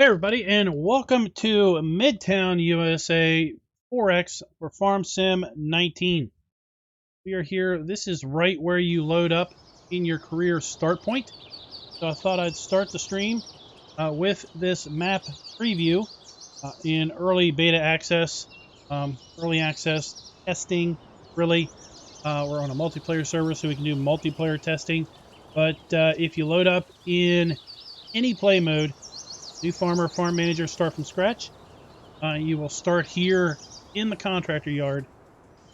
Hey everybody, and welcome to Midtown USA 4X for Farm Sim 19. We are here. This is right where you load up in your career start point. So I thought I'd start the stream with this map preview in early beta access, early access testing. Really, we're on a multiplayer server, so we can do multiplayer testing. But if you load up in any play mode, new farmer, farm manager, start from scratch. You will start here in the contractor yard.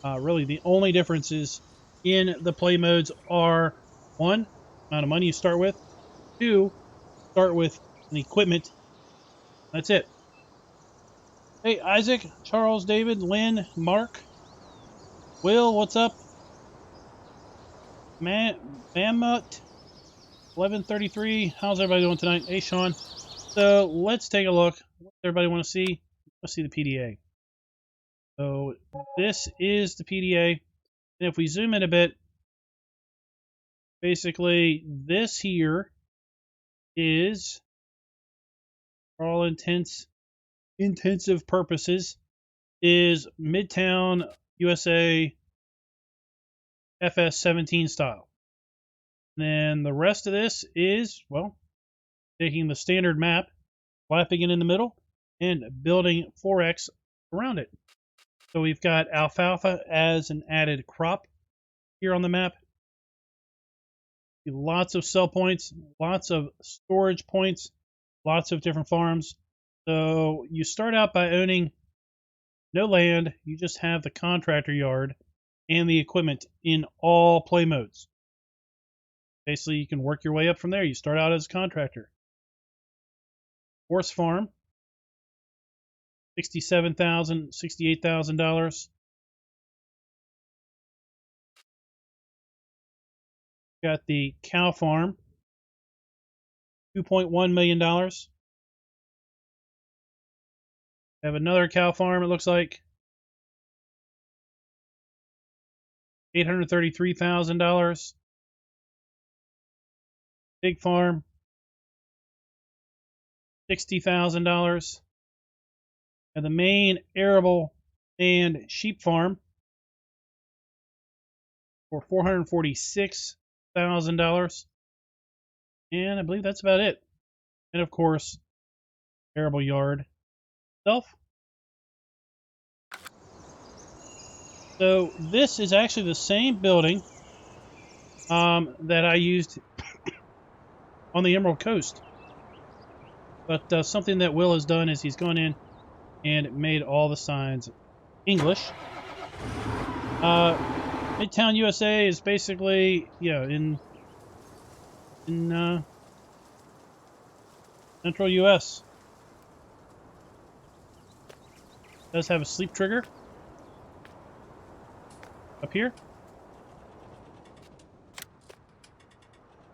Really, the only differences in the play modes are one, amount of money you start with, two, start with an equipment. That's it. Hey, Isaac, Charles, David, Lynn, Mark, Will, what's up? Mammoth 1133. How's everybody doing tonight? Hey, Sean. So let's take a look. What does everybody want to see? Let's see the PDA. So this is the PDA. And if we zoom in a bit, basically this here is, for all intensive purposes, is Midtown USA FS17 style. And then the rest of this is, well, taking the standard map, slapping it in the middle, and building 4X around it. So we've got alfalfa as an added crop here on the map. Lots of sell points, lots of storage points, lots of different farms. So you start out by owning no land. You just have the contractor yard and the equipment in all play modes. Basically, you can work your way up from there. You start out as a contractor. Horse farm, $67,000, $68,000. Got the cow farm, $2.1 million. Have another cow farm, it looks like $833,000. Pig farm, $60,000. And the main arable and sheep farm for $446,000. And I believe that's about it. And of course, arable yard itself. So this is actually the same building that I used on the Emerald Coast. But something that Will has done is he's gone in and made all the signs English. Midtown USA is basically, in central US. It does have a sleep trigger up here.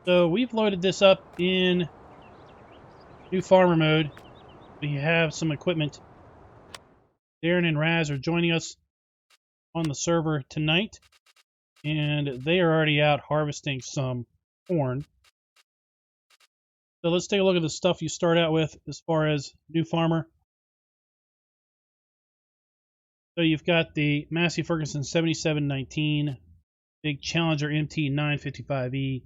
So we've loaded this up in new farmer mode. We have some equipment. Darren and Raz are joining us on the server tonight, and they are already out harvesting some corn. So let's take a look at the stuff you start out with as far as new farmer. So you've got the Massey Ferguson 7719, big Challenger MT 955E,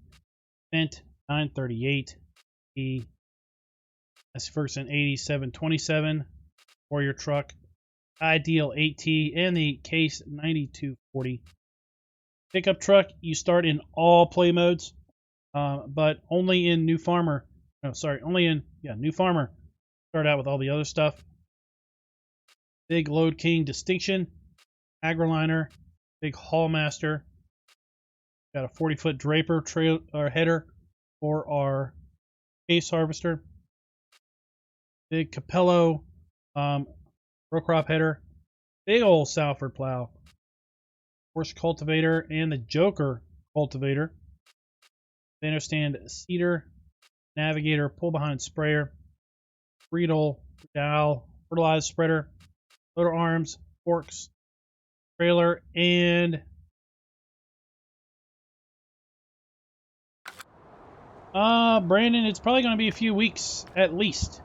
Fendt 938E, Massey Ferguson 8727, Warrior truck, Ideal 8T, and the Case 9240. Pickup truck, you start in all play modes, but only in new farmer. No, sorry, only in new farmer. Start out with all the other stuff. Big Load King Distinction, Agroliner, big Haul Master. Got a 40-foot Draper header for our case harvester. Big Capello row crop header. Big old Salford plow. Horse cultivator and the Joker cultivator. Banner stand seeder, navigator, pull behind sprayer, Friedel, dowel, fertilized spreader, loader arms, forks, trailer, and Brandon, it's probably going to be a few weeks at least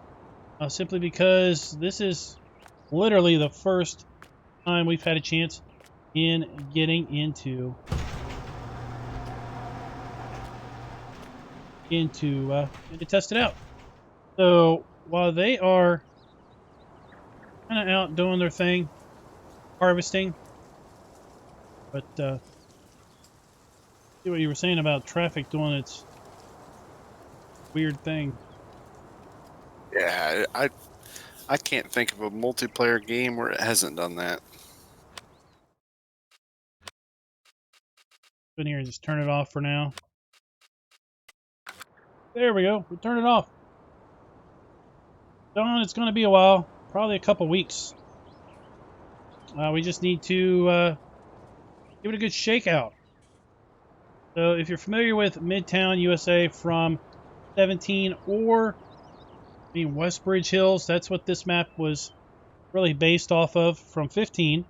simply because this is literally the first time we've had a chance in getting into test it out. So while they are kind of out doing their thing, harvesting, but see what you were saying about traffic doing its weird thing. Yeah, I can't think of a multiplayer game where it hasn't done that. In here, just turn it off for now. There we go. We turn it off. Don, it's going to be a while, probably a couple weeks. We just need to give it a good shakeout. So if you're familiar with Midtown USA from 17 or Westbridge Hills, that's what this map was really based off of from 15,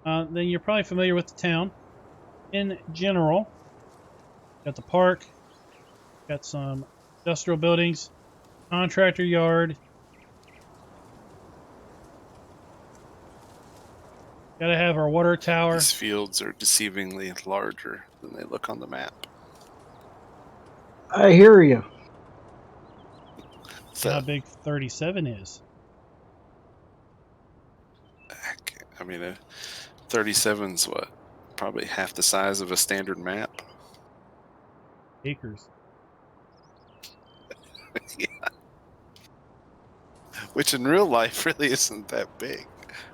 then you're probably familiar with the town in general. Got the park, got some industrial buildings, contractor yard. Gotta have our water tower. These fields are deceivingly larger than they look on the map. I hear you. See how big 37 is. I mean, 37's what? Probably half the size of a standard map. Acres. Yeah. Which in real life really isn't that big.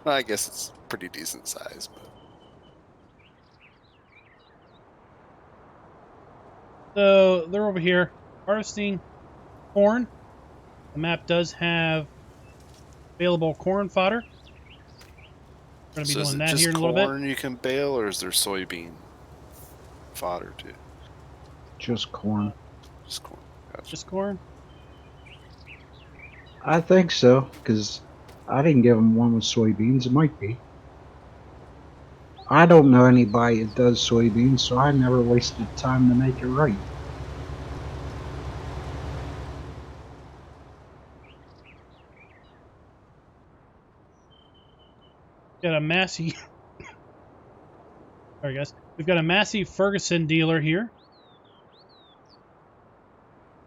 Well, I guess it's pretty decent size, but. So they're over here harvesting corn. The map does have available corn fodder. We're going to be doing that here in a little bit. Corn you can bale, or is there soybean fodder too? Just corn. Just corn. Gotcha. Just corn? I think so, because I didn't give them one with soybeans. It might be. I don't know anybody that does soybeans, so I never wasted time to make it right. Got a Massey. Sorry, guys. We've got a Massey Ferguson dealer here.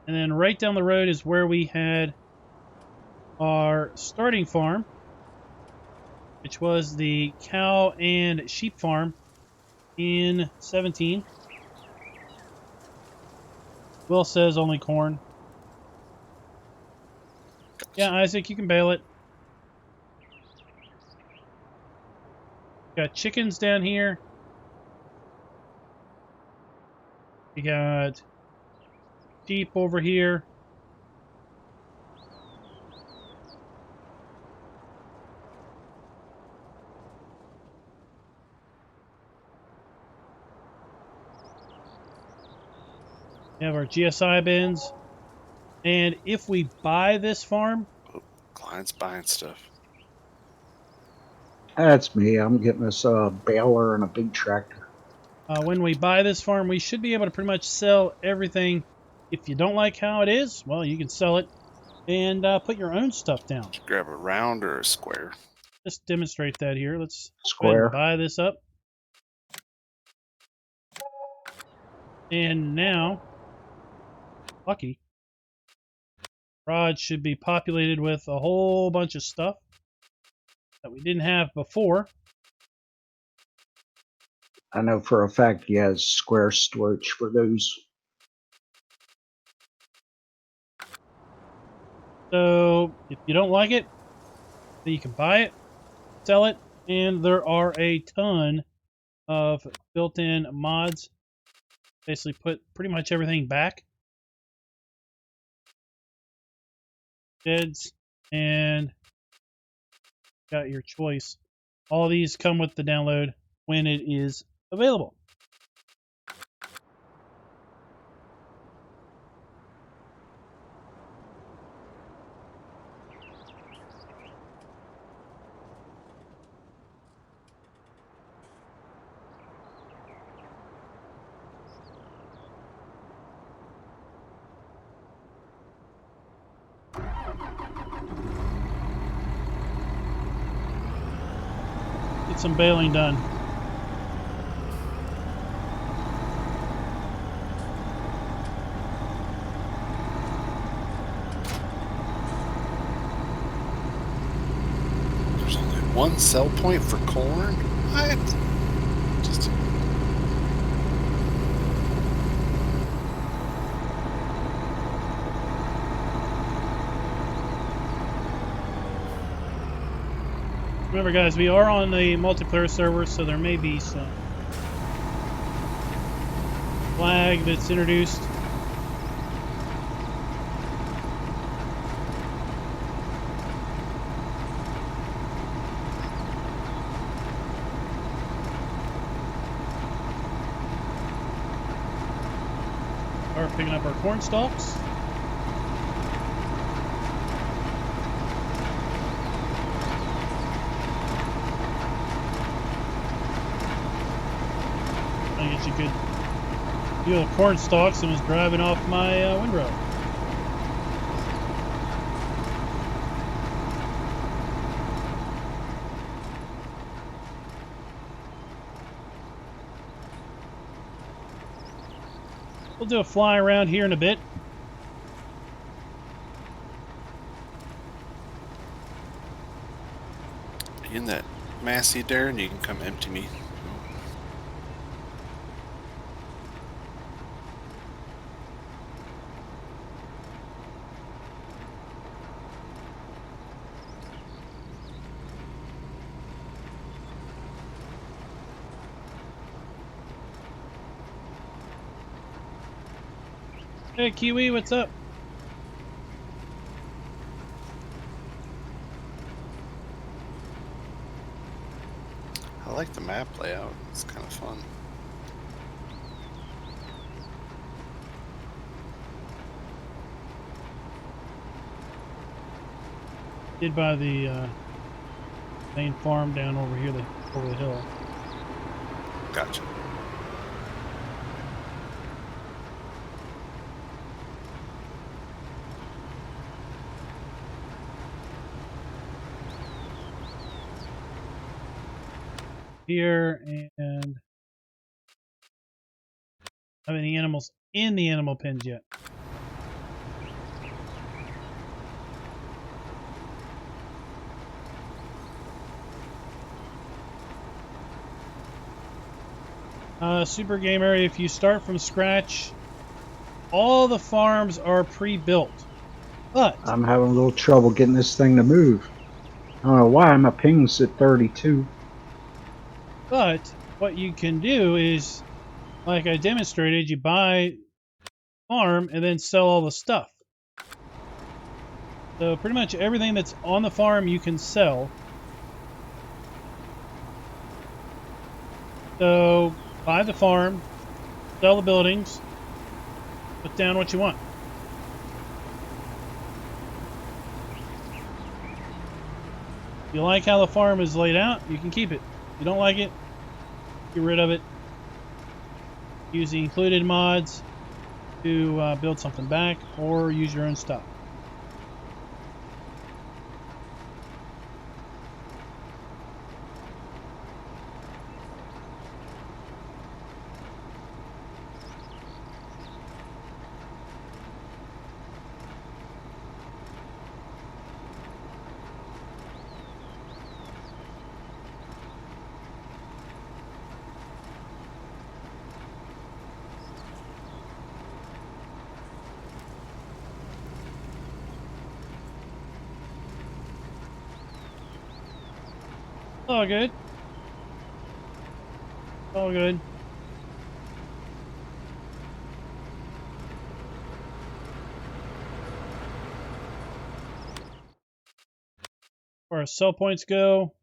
And then right down the road is where we had our starting farm, which was the cow and sheep farm in 17. Will says only corn. Yeah, Isaac, you can bale it. Got chickens down here. We got sheep over here. We have our GSI bins. And if we buy this farm... Oh, client's buying stuff. That's me. I'm getting this baler and a big tractor. When we buy this farm, we should be able to pretty much sell everything. If you don't like how it is, well, you can sell it and put your own stuff down. Grab a round or a square. Just demonstrate that here. Let's square. Buy this up. And now, lucky, garage should be populated with a whole bunch of stuff that we didn't have before. I know for a fact he has square storage for those. So if you don't like it, then you can buy it, sell it, and there are a ton of built-in mods. Basically put pretty much everything back. Beds, and got your choice. All these come with the download when it is available. Get some baling done. There's only one sell point for corn? What? Just Remember, guys, we are on the multiplayer server, so there may be some flag that's introduced. We're picking up our corn stalks. I guess you could view the corn stalks and was driving off my windrow. We'll do a fly around here in a bit. in that Massey, Darren, you can come empty me. Hey, Kiwi, what's up? I like the map layout. It's kind of fun. Did by the main farm down over here, over the hill. Gotcha. Here, and have any animals in the animal pens yet? Super Gamer, if you start from scratch, all the farms are pre-built, but I'm having a little trouble getting this thing to move. I don't know why my ping's at 32. But what you can do is, like I demonstrated, you buy farm and then sell all the stuff. So pretty much everything that's on the farm you can sell. So buy the farm, sell the buildings, put down what you want. If you like how the farm is laid out, you can keep it. If you don't like it, get rid of it. Use the included mods to build something back, or use your own stuff. All good. All good. As far as sell points go,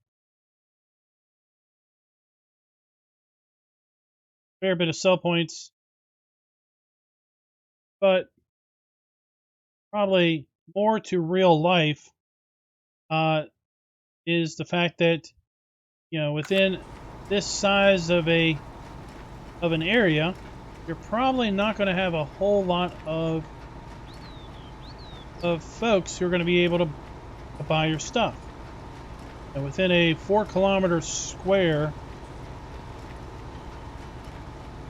fair bit of sell points, but probably more to real life is the fact that, you know, within this size of an area, you're probably not going to have a whole lot of folks who are going to be able to buy your stuff. And within a 4-kilometer square,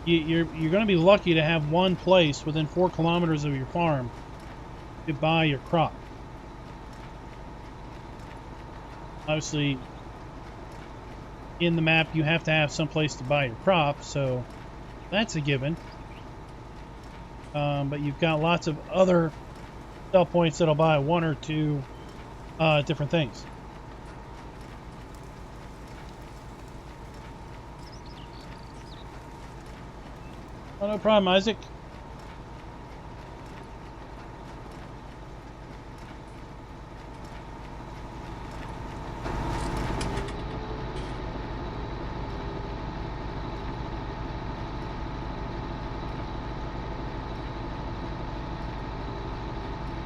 you're going to be lucky to have one place within 4 kilometers of your farm to buy your crop. Obviously, in the map, you have to have some place to buy your crop, so that's a given. But you've got lots of other sell points that'll buy 1 or 2 different things. Oh, no problem, Isaac.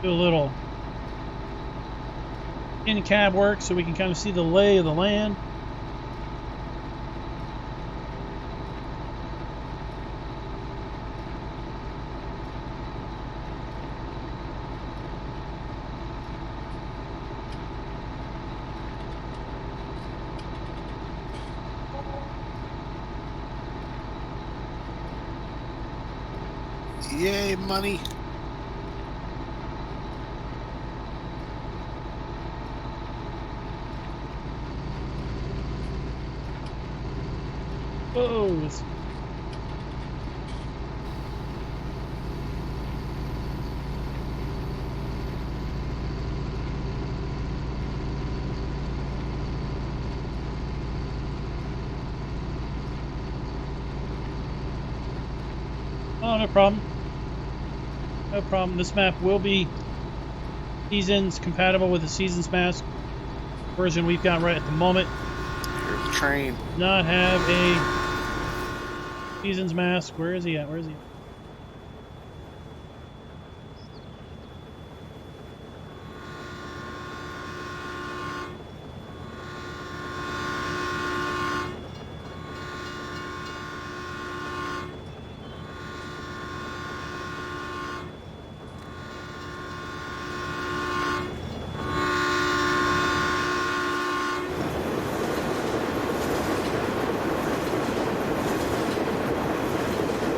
Do a little in-cab work so we can kind of see the lay of the land. Yay, money. Whoa! Oh, no problem. No problem. This map will be seasons compatible with the seasons mask version we've got right at the moment. Here's the train. Not have a seasons mask. Where is he at? Where is he?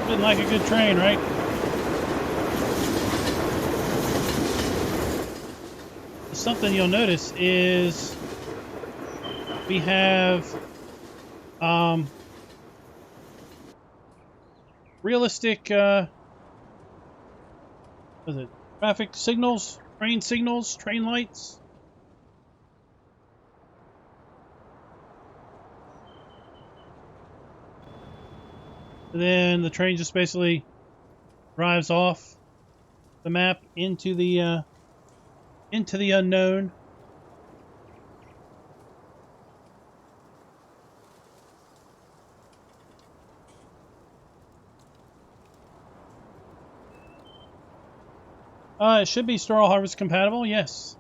Didn't like a good train, right? Something you'll notice is we have realistic what is it? Traffic signals, train lights. And then the train just basically drives off the map into the unknown. It should be straw harvest compatible, yes.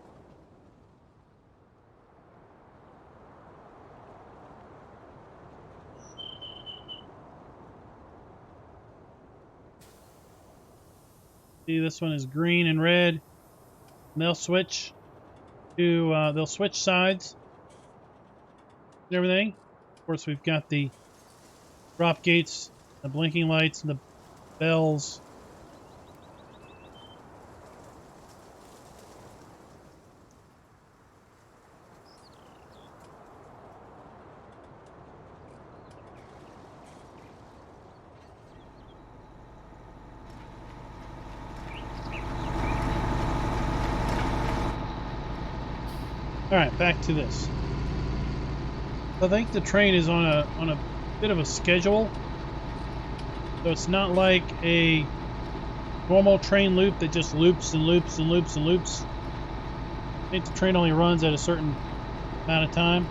See, this one is green and red. And they'll switch to they'll switch sides and everything. Of course, we've got the drop gates, the blinking lights, and the bells. Alright, back to this. I think the train is on a bit of a schedule. So it's not like a normal train loop that just loops and loops and loops and loops. I think the train only runs at a certain amount of time.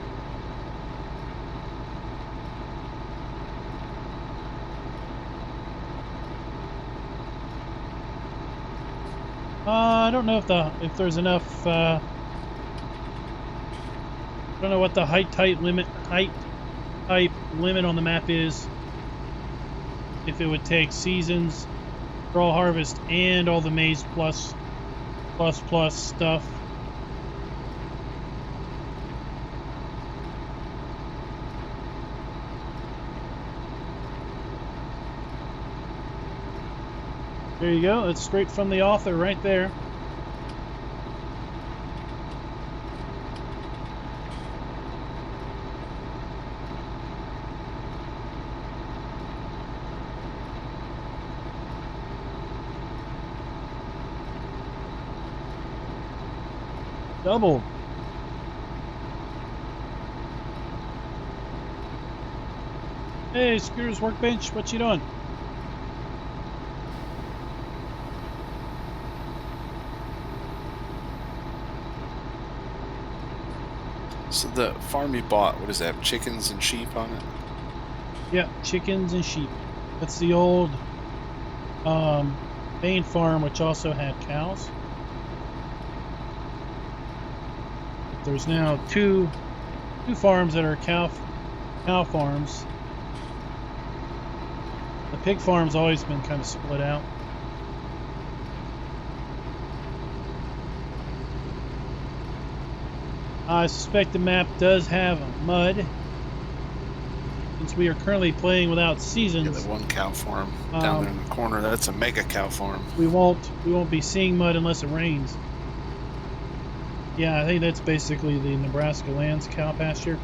I don't know if there's enough I don't know what the height type limit on the map is. If it would take seasons, straw harvest, and all the maize plus stuff. There you go. It's straight from the author right there. Double. Hey, Scooter's Workbench, what you doing? So the farm you bought, what does that have? Chickens and sheep on it? Yeah, chickens and sheep. That's the old main farm, which also had cows. There's now two farms that are cow farms. The pig farm's always been kind of split out. I suspect the map does have mud, since we are currently playing without seasons. Yeah, the one cow farm down there in the corner. That's a mega cow farm. We won't be seeing mud unless it rains. Yeah, I think that's basically the Nebraska Lands cow pasture.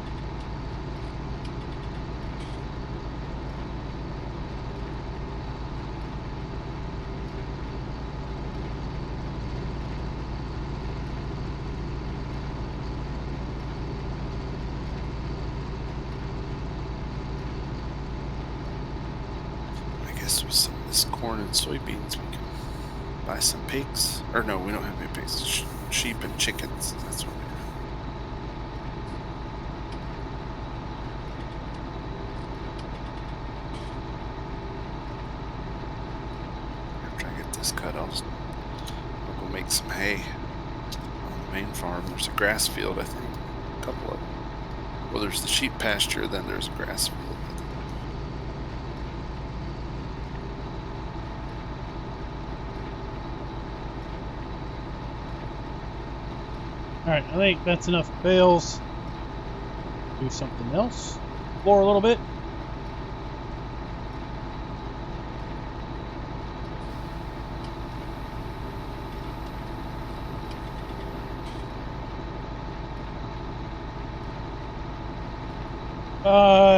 I guess with some of this corn and soybeans, we can buy some pigs. Or no, we don't have any pigs. Sheep and chickens. That's what we have. After I get this cut, I'll go make some hay on the main farm. There's a grass field, I think. A couple of them. Well, there's the sheep pasture, then there's a grass field. Alright, I think that's enough bales. Do something else. Explore a little bit.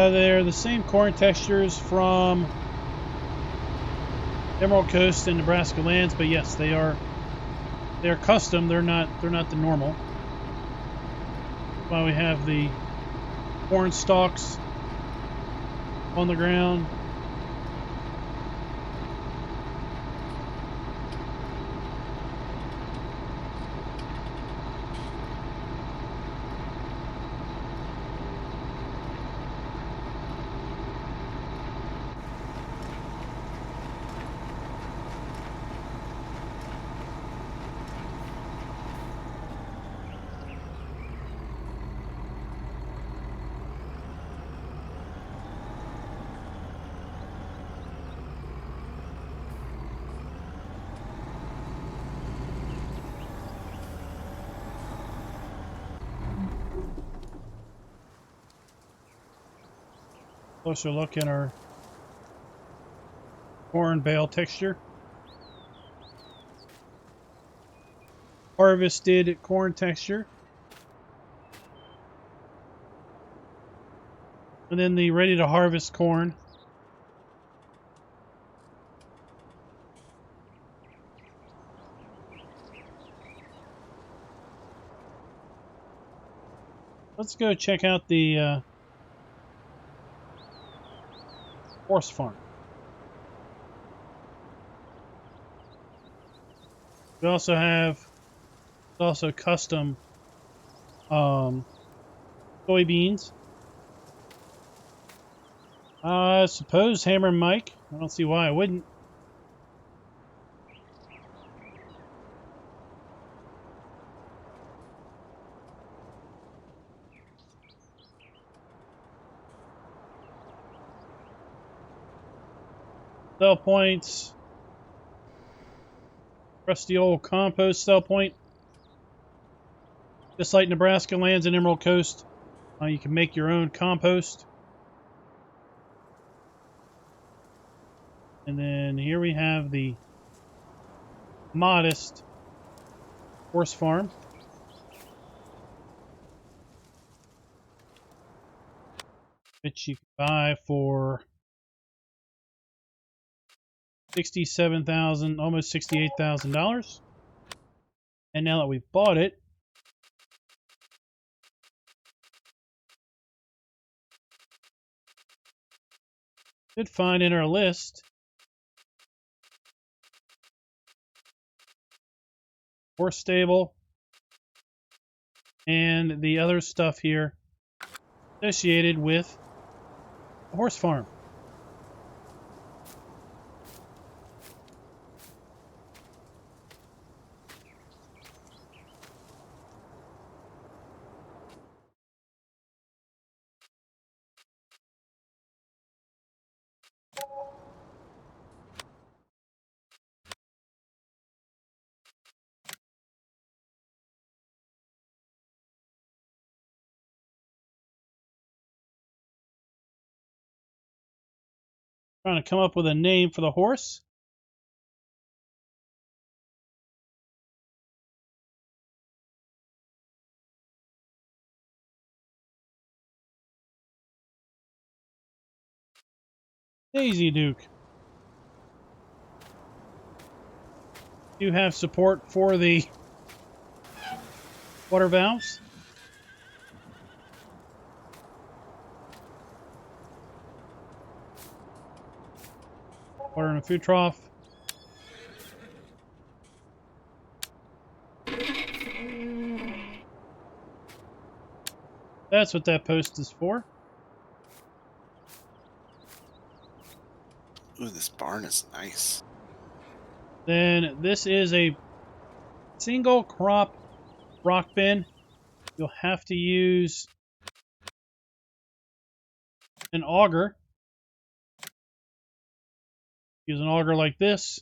They're the same corn textures from Emerald Coast and Nebraska Lands, but yes, they're custom. They're not the normal. That's why we have the corn stalks on the ground. Closer look at our corn bale texture. Harvested corn texture. And then the ready to harvest corn. Let's go check out the horse farm. We also have custom soybeans. I suppose Hammer and Mike. I don't see why I wouldn't. Sell points. Rusty old compost sell point. Just like Nebraska Lands and Emerald Coast, you can make your own compost. And then here we have the modest horse farm. Which you can buy for $67,000, almost $68,000. And now that we've bought it, should find in our list horse stable and the other stuff here associated with a horse farm. Trying to come up with a name for the horse. Daisy Duke. You have support for the water valves. Water in a food trough. That's what that post is for. Ooh, this barn is nice. Then this is a single crop rock bin. You'll have to use an auger. Use an auger like this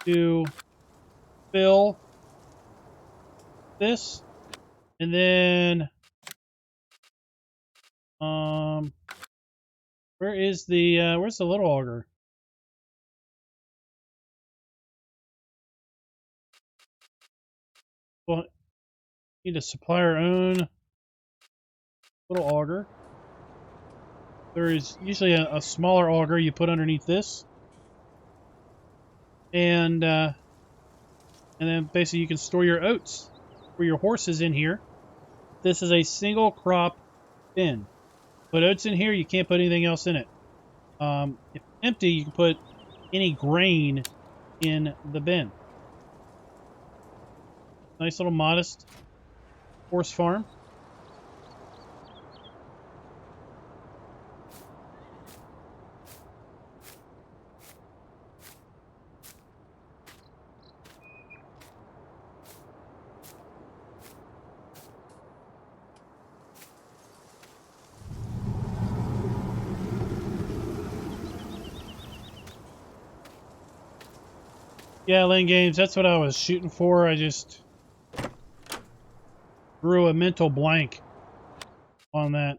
to fill this, and then where's the little auger? Well, need to supply our own little auger. There is usually a smaller auger you put underneath this. And then basically you can store your oats for your horses in here. This is a single crop bin. Put oats in here, you can't put anything else in it. If empty, you can put any grain in the bin. Nice little modest horse farm. Yeah, Lane Games, that's what I was shooting for. I just drew a mental blank on that.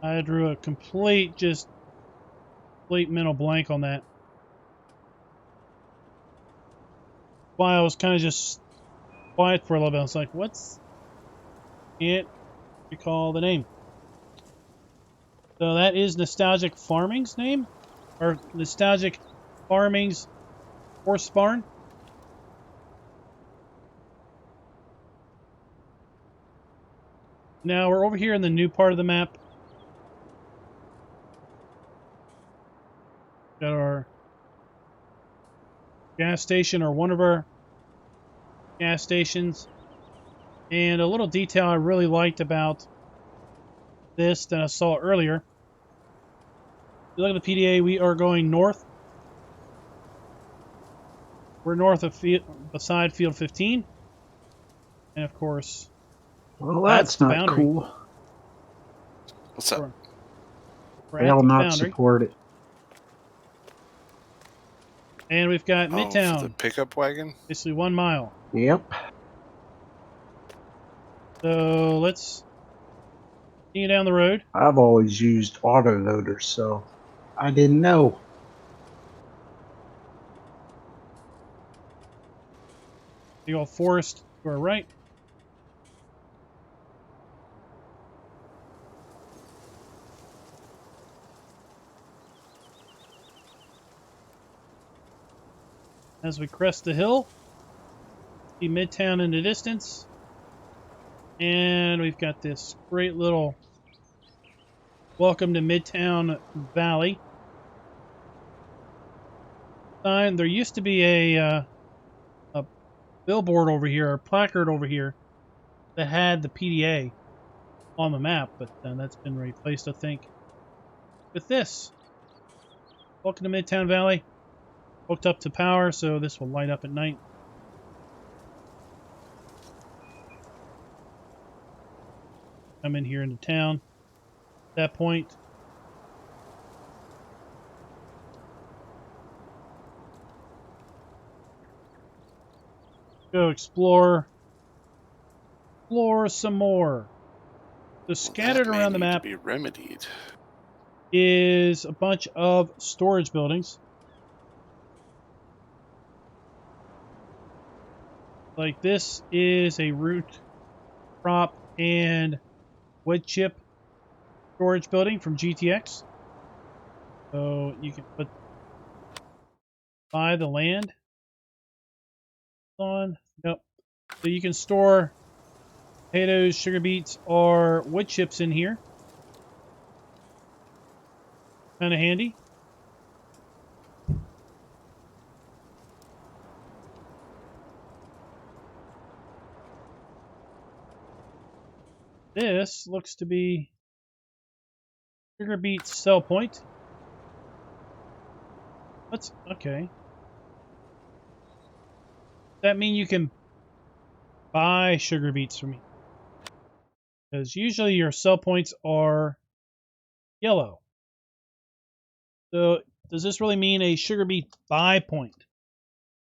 I drew a complete mental blank on that. Why I was kind of just quiet for a little bit. I was like, what's... Can't recall the name. So that is Nostalgic Farming's name? Or Nostalgic Farming's horse barn? Now we're over here in the new part of the map. Got our gas station, or one of our gas stations. And a little detail I really liked about this that I saw earlier. If you look at the PDA, we are going north. We're north of beside field 15. And of course, well, that's not boundary. Cool. What's up? They'll not support it. And we've got Midtown. For the pickup wagon? Basically 1 mile. Yep. So let's You down the road. I've always used auto loaders, so I didn't know. Big old forest to our right. As we crest the hill, see Midtown in the distance. And we've got this great little welcome to Midtown Valley sign. There used to be a billboard over here, or placard over here, that had the PDA on the map, but that's been replaced, I think, with this. Welcome to Midtown Valley. Hooked up to power, so this will light up at night. I'm in here into town. At that point, go explore some more. So scattered around the map to be remedied. is a bunch of storage buildings. Like this is a root crop and wood chip storage building from GTX. So you can buy the land on. Nope. So you can store potatoes, sugar beets, or wood chips in here. Kind of handy. This looks to be sugar beet sell point. What's okay? Does that mean you can buy sugar beets from me? Because usually your sell points are yellow. So does this really mean a sugar beet buy point?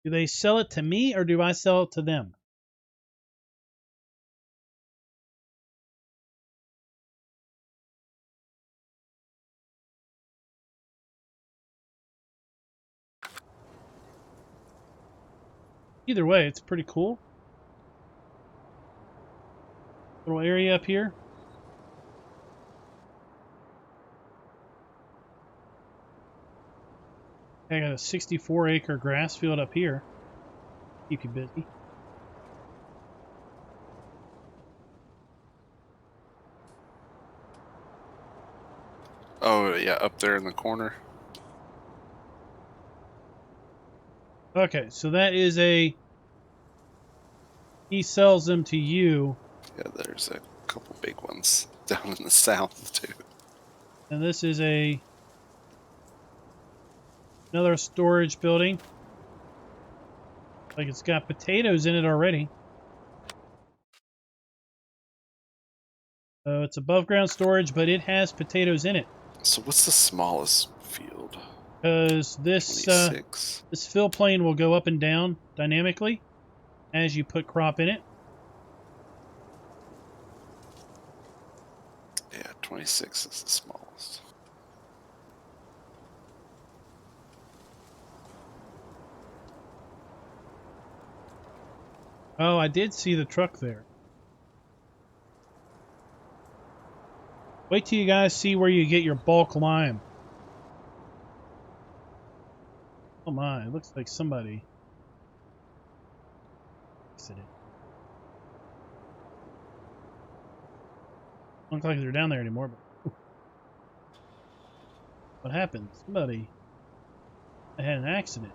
Do they sell it to me or do I sell it to them? Either way, it's pretty cool. Little area up here. I got a 64-acre grass field up here. Keep you busy. Oh, yeah, up there in the corner. Okay, so that is he sells them to you. Yeah, there's a couple big ones down in the south, too. And this is another storage building. Like it's got potatoes in it already. So it's above ground storage, but it has potatoes in it. So what's the smallest field? Because this fill plane will go up and down dynamically as you put crop in it. Yeah, 26 is the smallest. Oh, I did see the truck there. Wait till you guys see where you get your bulk lime. Oh my, it looks like somebody exited. Don't look like they're down there anymore, but what happened? Somebody had an accident.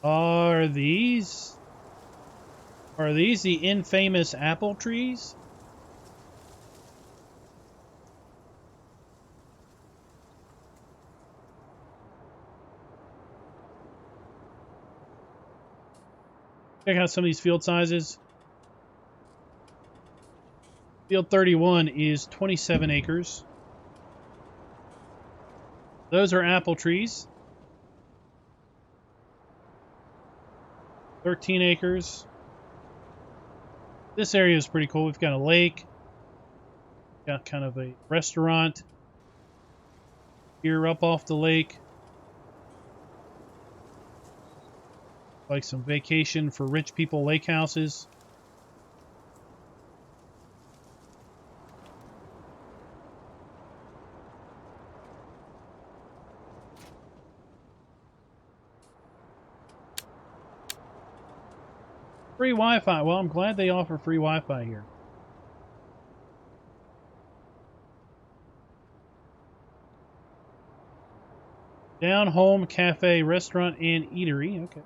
Are these the infamous apple trees? Check out some of these field sizes. Field 31 is 27 acres. Those are apple trees. 13 acres. This area is pretty cool. We've got a lake. Got kind of a restaurant here up off the lake. Like some vacation for rich people lake houses. Free Wi-Fi. Well, I'm glad they offer free Wi-Fi here. Down home cafe, restaurant, and eatery. Okay.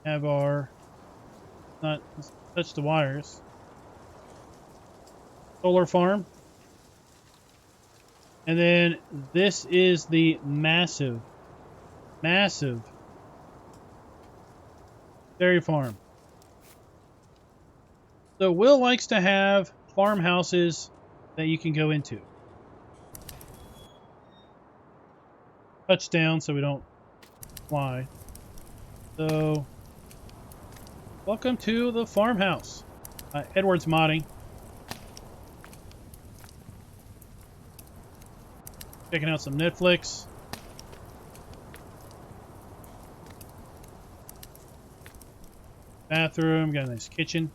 Have our not touch the wires. Solar farm. And then this is the massive dairy farm. So Will likes to have farmhouses that you can go into. Touchdown so we don't fly. So welcome to the farmhouse. Edward's modding. Checking out some Netflix. Bathroom, got a nice kitchen.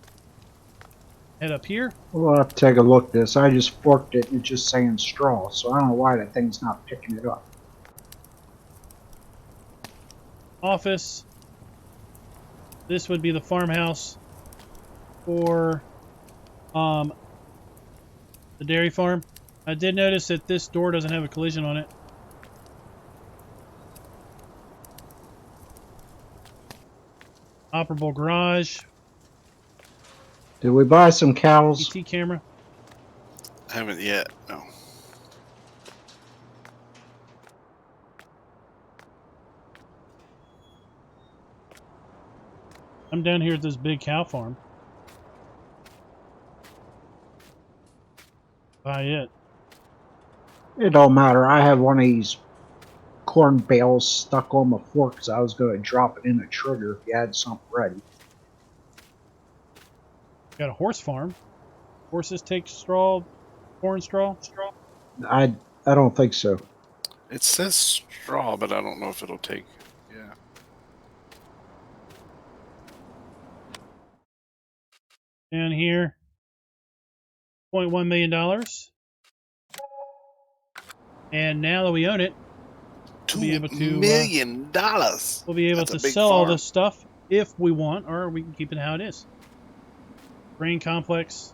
Head up here. We'll have to take a look at this. I just forked it and it's just saying straw, so I don't know why that thing's not picking it up. Office. This would be the farmhouse for the dairy farm. I did notice that this door doesn't have a collision on it. Operable garage. Did we buy some cows? ET camera. Haven't yet, no. I'm down here at this big cow farm. Buy it. It don't matter. I have one of these corn bales stuck on my fork because I was going to drop it in a trigger if you had something ready. Got a horse farm. Horses take straw, corn straw. I don't think so. It says straw, but I don't know if it'll take. Yeah. Down here, $0.1 million. And now that we own it, we'll be able to $2 million. We'll be able That's a to big sell all farm. this stuff if we want, or we can keep it how it is. Grain complex.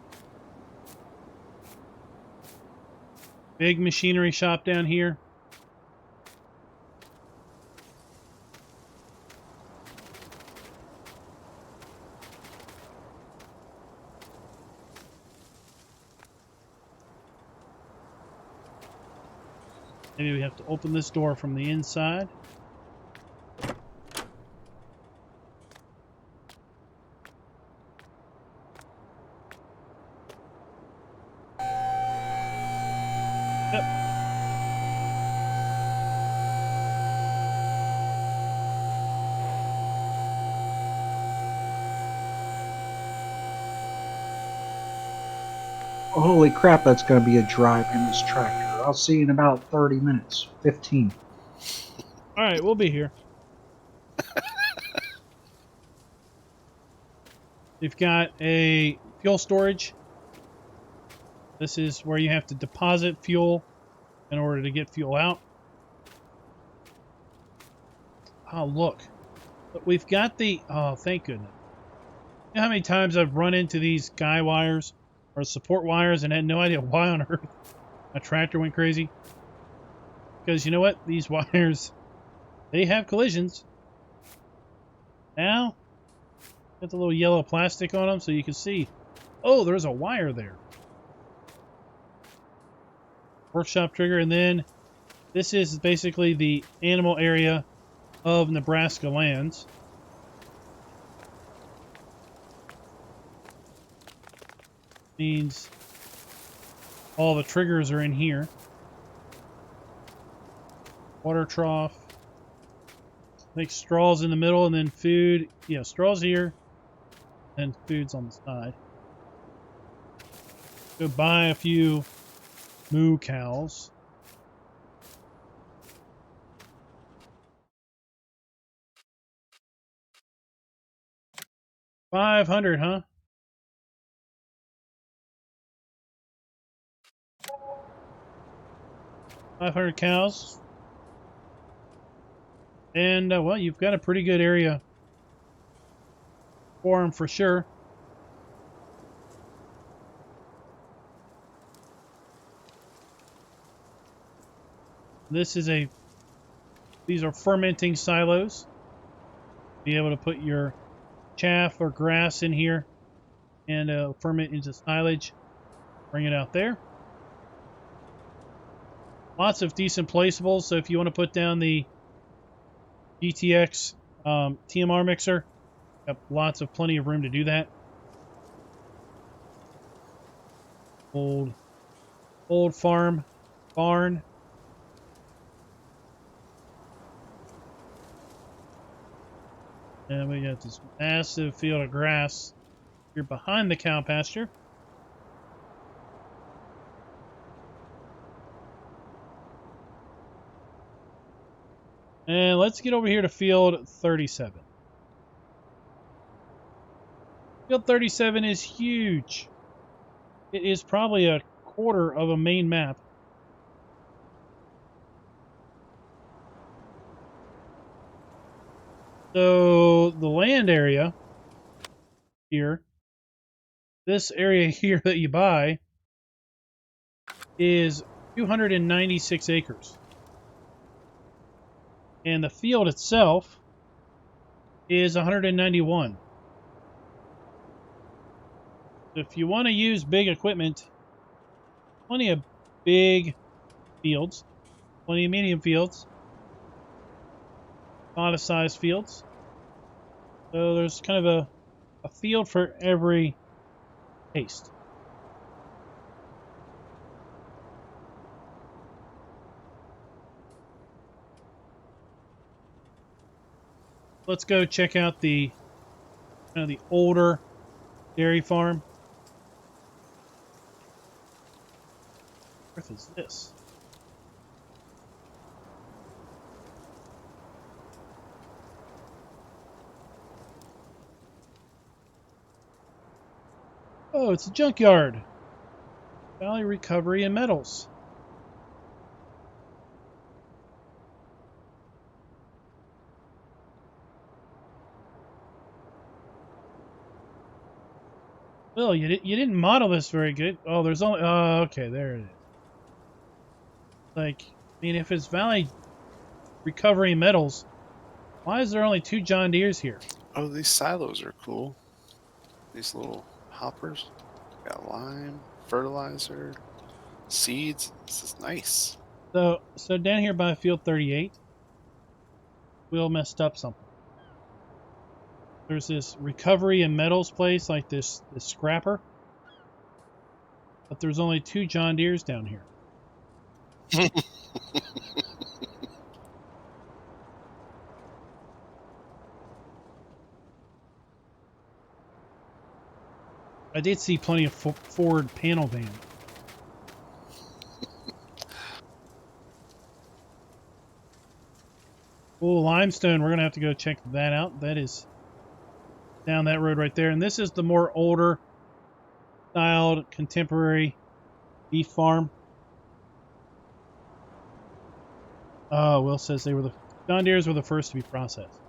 Big machinery shop down here. Maybe we have to open this door from the inside. Yep. Holy crap, that's going to be a drive in this tractor. I'll see you in about 30 minutes. 15. All right, we'll be here. We've got a fuel storage. This is where you have to deposit fuel in order to get fuel out. Oh, look. But we've got the... Oh, thank goodness. You know how many times I've run into these guy wires or support wires and had no idea why on earth a tractor went crazy? Because you know what? These wires, they have collisions. Now, got the little yellow plastic on them so you can see. Oh, there's a wire there. Workshop trigger, and then this is basically the animal area of Nebraska lands. Means all the triggers are in here. water trough. Make straws in the middle and then food. Yeah, straws here. And food's on the side. Go buy a few moo cows. $500, huh? $500 cows. And, well, you've got a pretty good area for them for sure. These are fermenting silos. Be able to put your chaff or grass in here and ferment into silage. Bring it out there. Lots of decent placeables. So if you want to put down the GTX TMR mixer, got plenty of room to do that. Old barn. And we got this massive field of grass here behind the cow pasture. And let's get over here to field 37. Field 37 is huge. It is probably a quarter of a main map. So the land area here, this area here that you buy, is 296 acres. And the field itself is 191. If you want to use big equipment, plenty of big fields, plenty of medium fields, a lot of size fields. So there's kind of a field for every taste. Let's go check out the older dairy farm. What is this? Oh, it's a junkyard. Valley Recovery and Metals. Well, you didn't model this very good. Oh, there's only... Oh, okay, there it is. Like, I mean, if it's Valley Recovery and Metals, why is there only 2 John Deeres here? Oh, these silos are cool. These little hoppers. Got lime, fertilizer, seeds. This is nice. So down here by field 38, Will messed up something. There's this recovery and metals place, like this scrapper, but there's only 2 John Deeres down here. I did see plenty of Ford panel van. Oh, limestone. We're going to have to go check that out. That is down that road right there. And this is the more older styled contemporary beef farm. Will says John Deeres were the first to be processed.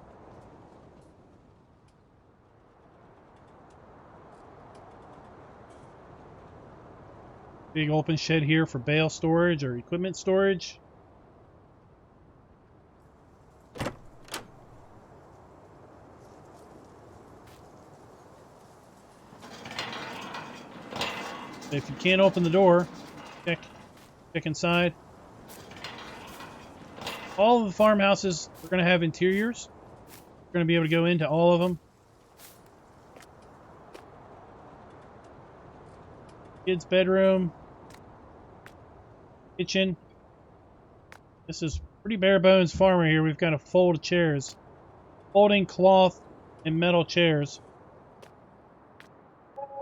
Big open shed here for bale storage or equipment storage. If you can't open the door, check inside. All of the farmhouses are going to have interiors. You're going to be able to go into all of them. Kids' bedroom, kitchen. This is Pretty bare bones farmer here. We've got a fold of chairs. Folding cloth and metal chairs.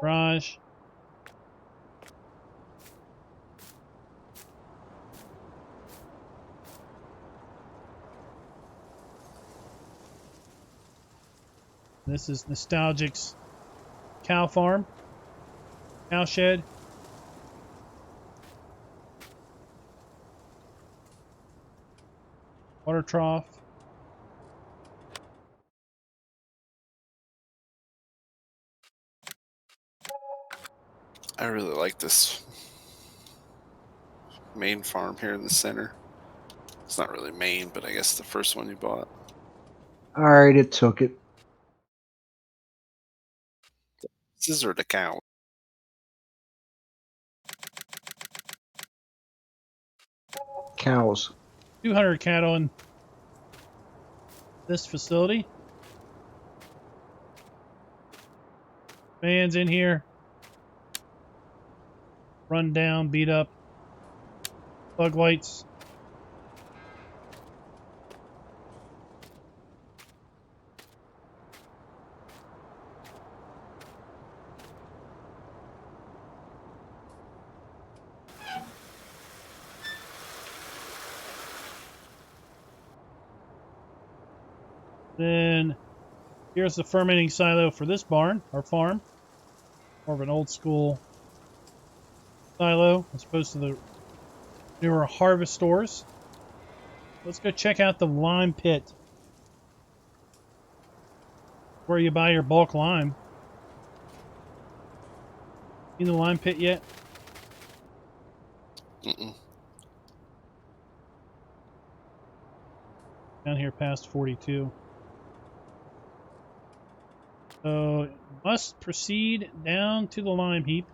Garage. This is Nostalgic's cow farm. Cow shed. Water trough. I really like this main farm here in the center. It's not really main, but I guess the first one you bought. Alright, it took it. Scissor the cow. Cows. 200 cattle in this facility. Fans in here. Run down, beat up. Bug lights. Then here's the fermenting silo for this barn, or farm. More of an old school silo as opposed to the newer harvest stores. Let's go check out the lime pit. Where you buy your bulk lime. Seen the lime pit yet? Mm-mm. Down here past 42. So, must proceed down to the lime heap.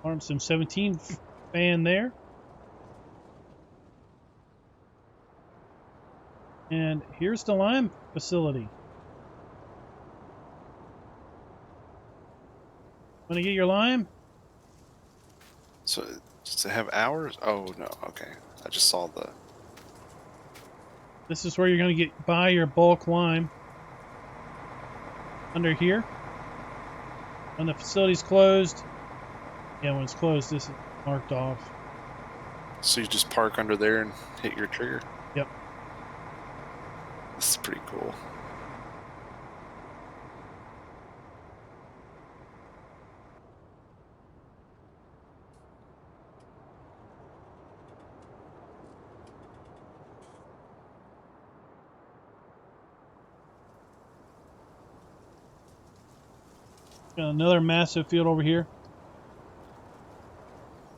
Farm some 17 fan there. And here's the lime facility. Want to get your lime? So does it have hours? Oh no, okay. I just saw the. This is where you're going to buy your bulk lime. Under here. When the facility's closed. Yeah, when it's closed, this is marked off. So you just park under there and hit your trigger? Yep. This is pretty cool. Got another massive field over here.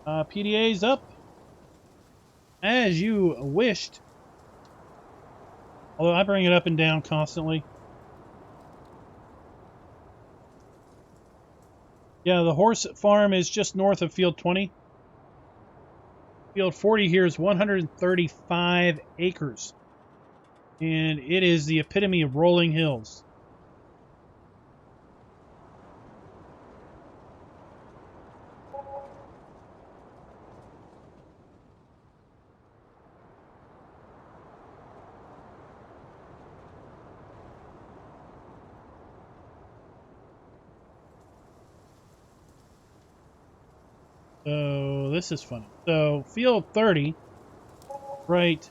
PDA's up. As you wished. Although I bring it up and down constantly. Yeah, the horse farm is just north of field 20. Field 40 here is 135 acres. And it is the epitome of rolling hills. So this is funny. So field 30, right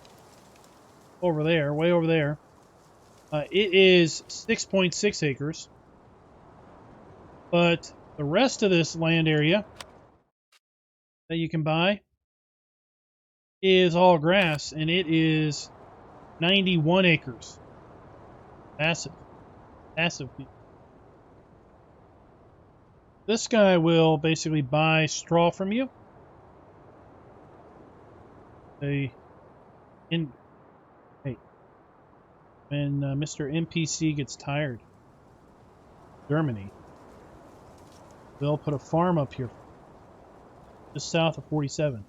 over there, way over there, it is 6.6 acres. But the rest of this land area that you can buy is all grass, and it is 91 acres. Massive. Massive. This guy will basically buy straw from you. When Mr. NPC gets tired, Germany, they'll put a farm up here, just south of 47.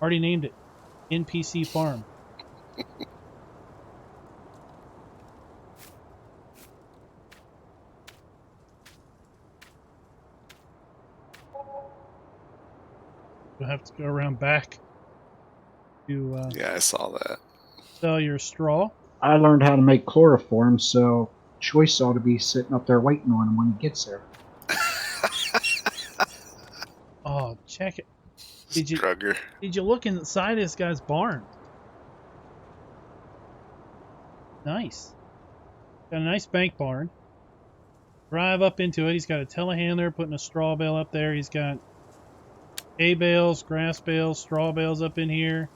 Already named it NPC Farm. You'll have to go around back to Yeah, I saw that. sell your straw. I learned how to make chloroform, so Choice ought to be sitting up there waiting on him when he gets there. Oh, check it. Drugger. Did you look inside this guy's barn? Nice. Got a nice bank barn. Drive up into it. He's got a telehandler putting a straw bale up there. He's got hay bales, grass bales, straw bales up in here.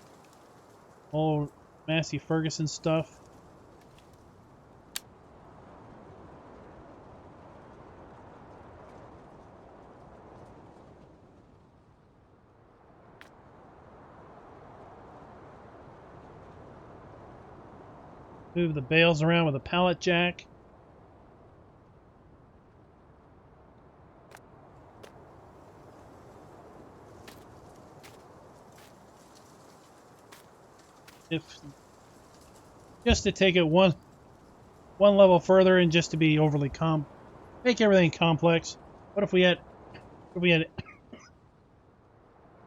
Old Massey Ferguson stuff. Move the bales around with a pallet jack. If just to take it one level further and just to be overly make everything complex. What if we had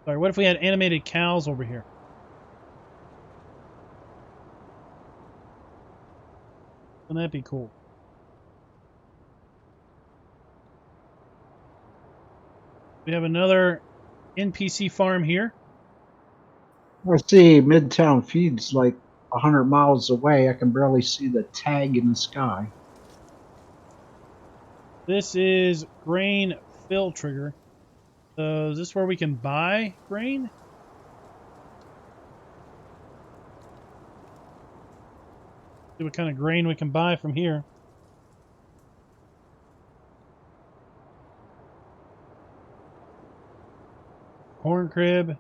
sorry, what if we had animated cows over here? Wouldn't that be cool? We have another NPC farm here. I see Midtown Feed's like 100 miles away. I can barely see the tag in the sky. This is grain fill trigger. So is this where we can buy grain? See what kind of grain we can buy from here. Corn crib.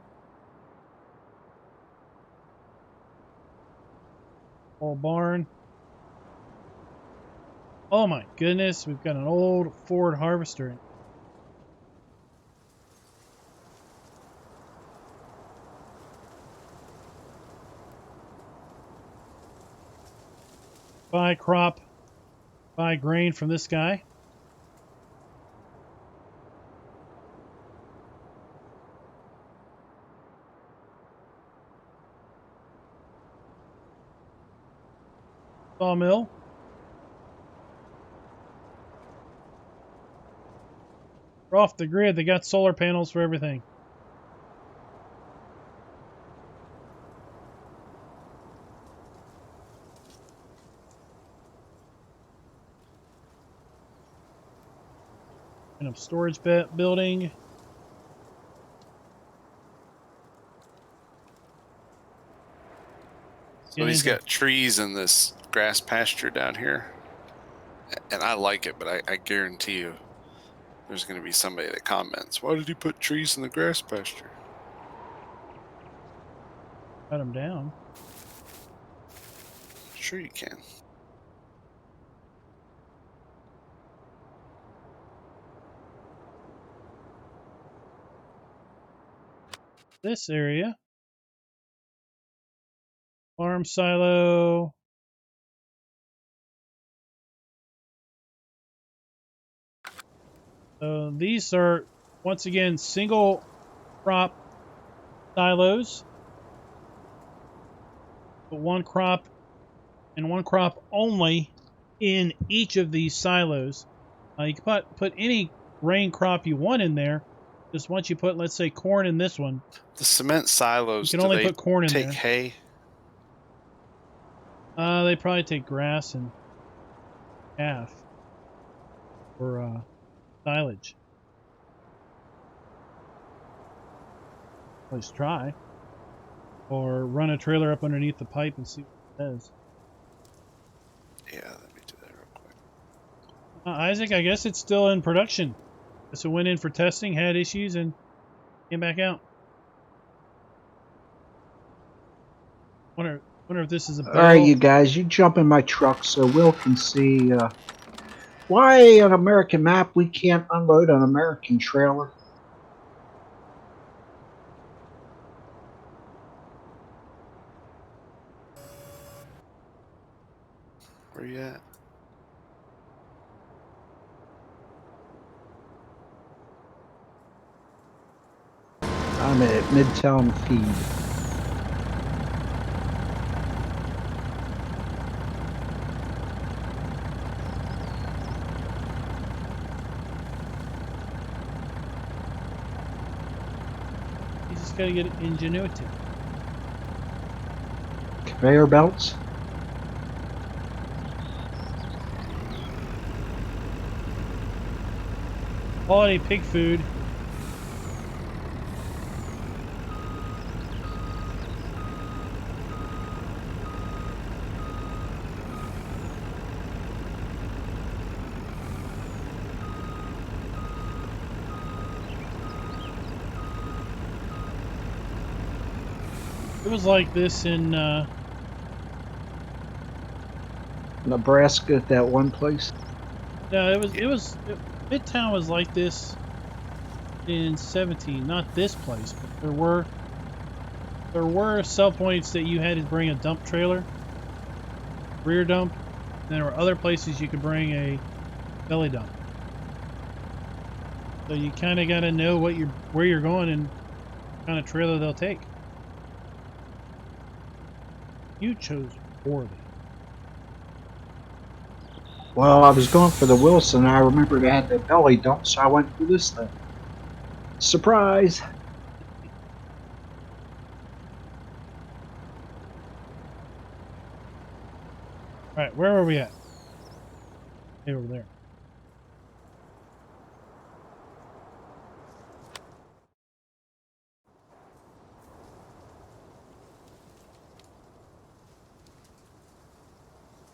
Old barn. Oh my goodness, we've got an old Ford harvester. Buy grain from this guy. Sawmill. We're off the grid. They got solar panels for everything. And a storage building. So he's got trees in this grass pasture down here. And I like it, but I guarantee you there's going to be somebody that comments, why did you put trees in the grass pasture? Cut them down. Sure you can. This area. Farm silo. So these are, once again, single crop silos. But one crop and one crop only in each of these silos. You can put any grain crop you want in there. Just once you put, let's say, corn in this one. The cement silos, you can only put corn in take there. Hay? They probably take grass and chaff for silage. At least try. Or run a trailer up underneath the pipe and see what it says. Yeah, let me do that real quick. Isaac, I guess it's still in production. So it went in for testing, had issues, and came back out. Wonder if this is a Bale. All right, you guys, you jump in my truck so Will can see why on American map we can't unload an American trailer. Where you at? I'm at Midtown Feed. You just gotta get ingenuity. Conveyor belts. Quality pig food. It was like this in Nebraska at that one place. no, Midtown was like this in 17, not this place, but there were sell points that you had to bring a dump trailer, rear dump. And there were other places you could bring a belly dump. So you kind of got to know where you're going and what kind of trailer they'll take. You chose poorly. Well, I was going for the Wilson. I remembered I had the belly dump, so I went for this thing. Surprise! All right, where are we at? Hey, over there.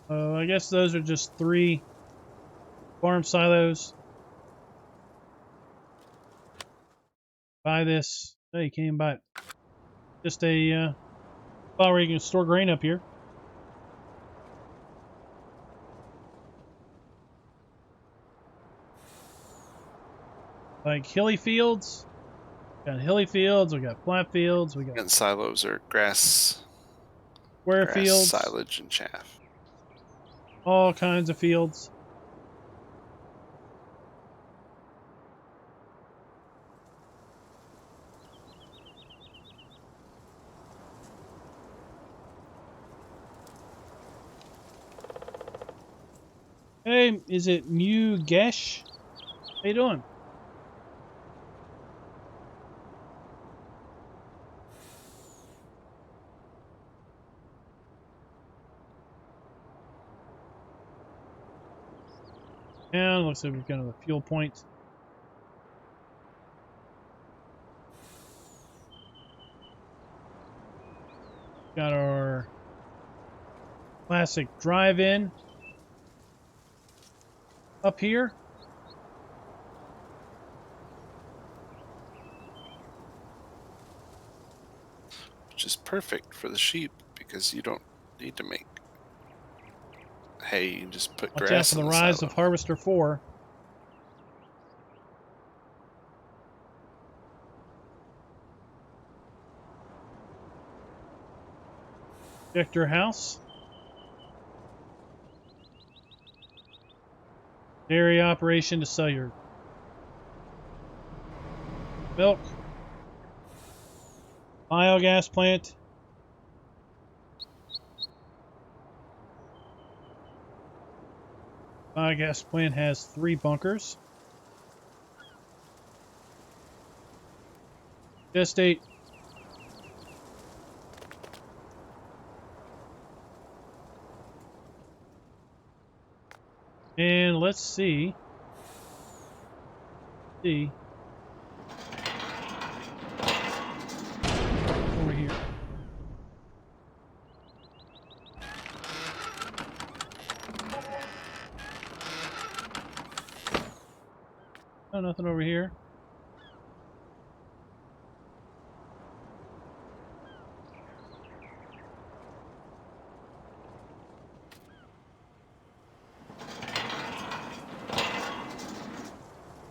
I guess those are just 3 farm silos. Buy this. Oh, you can't even buy it. Just a spot where you can store grain up here. Like hilly fields. We got hilly fields. We got flat fields. We got And silos are grass square fields. silage, and chaff. All kinds of fields. Hey, is it Mugesh? How you doing? And looks like we've got another fuel point. Got our classic drive-in up here. Which is perfect for the sheep because you don't need to make hay. You can just put Watch out grass for the in the rise silo. of Harvester 4. Victor House. Dairy operation to sell your milk. Biogas plant. Biogas plant has 3 bunkers. Gestate. And let's see. Over here. Oh, nothing over here.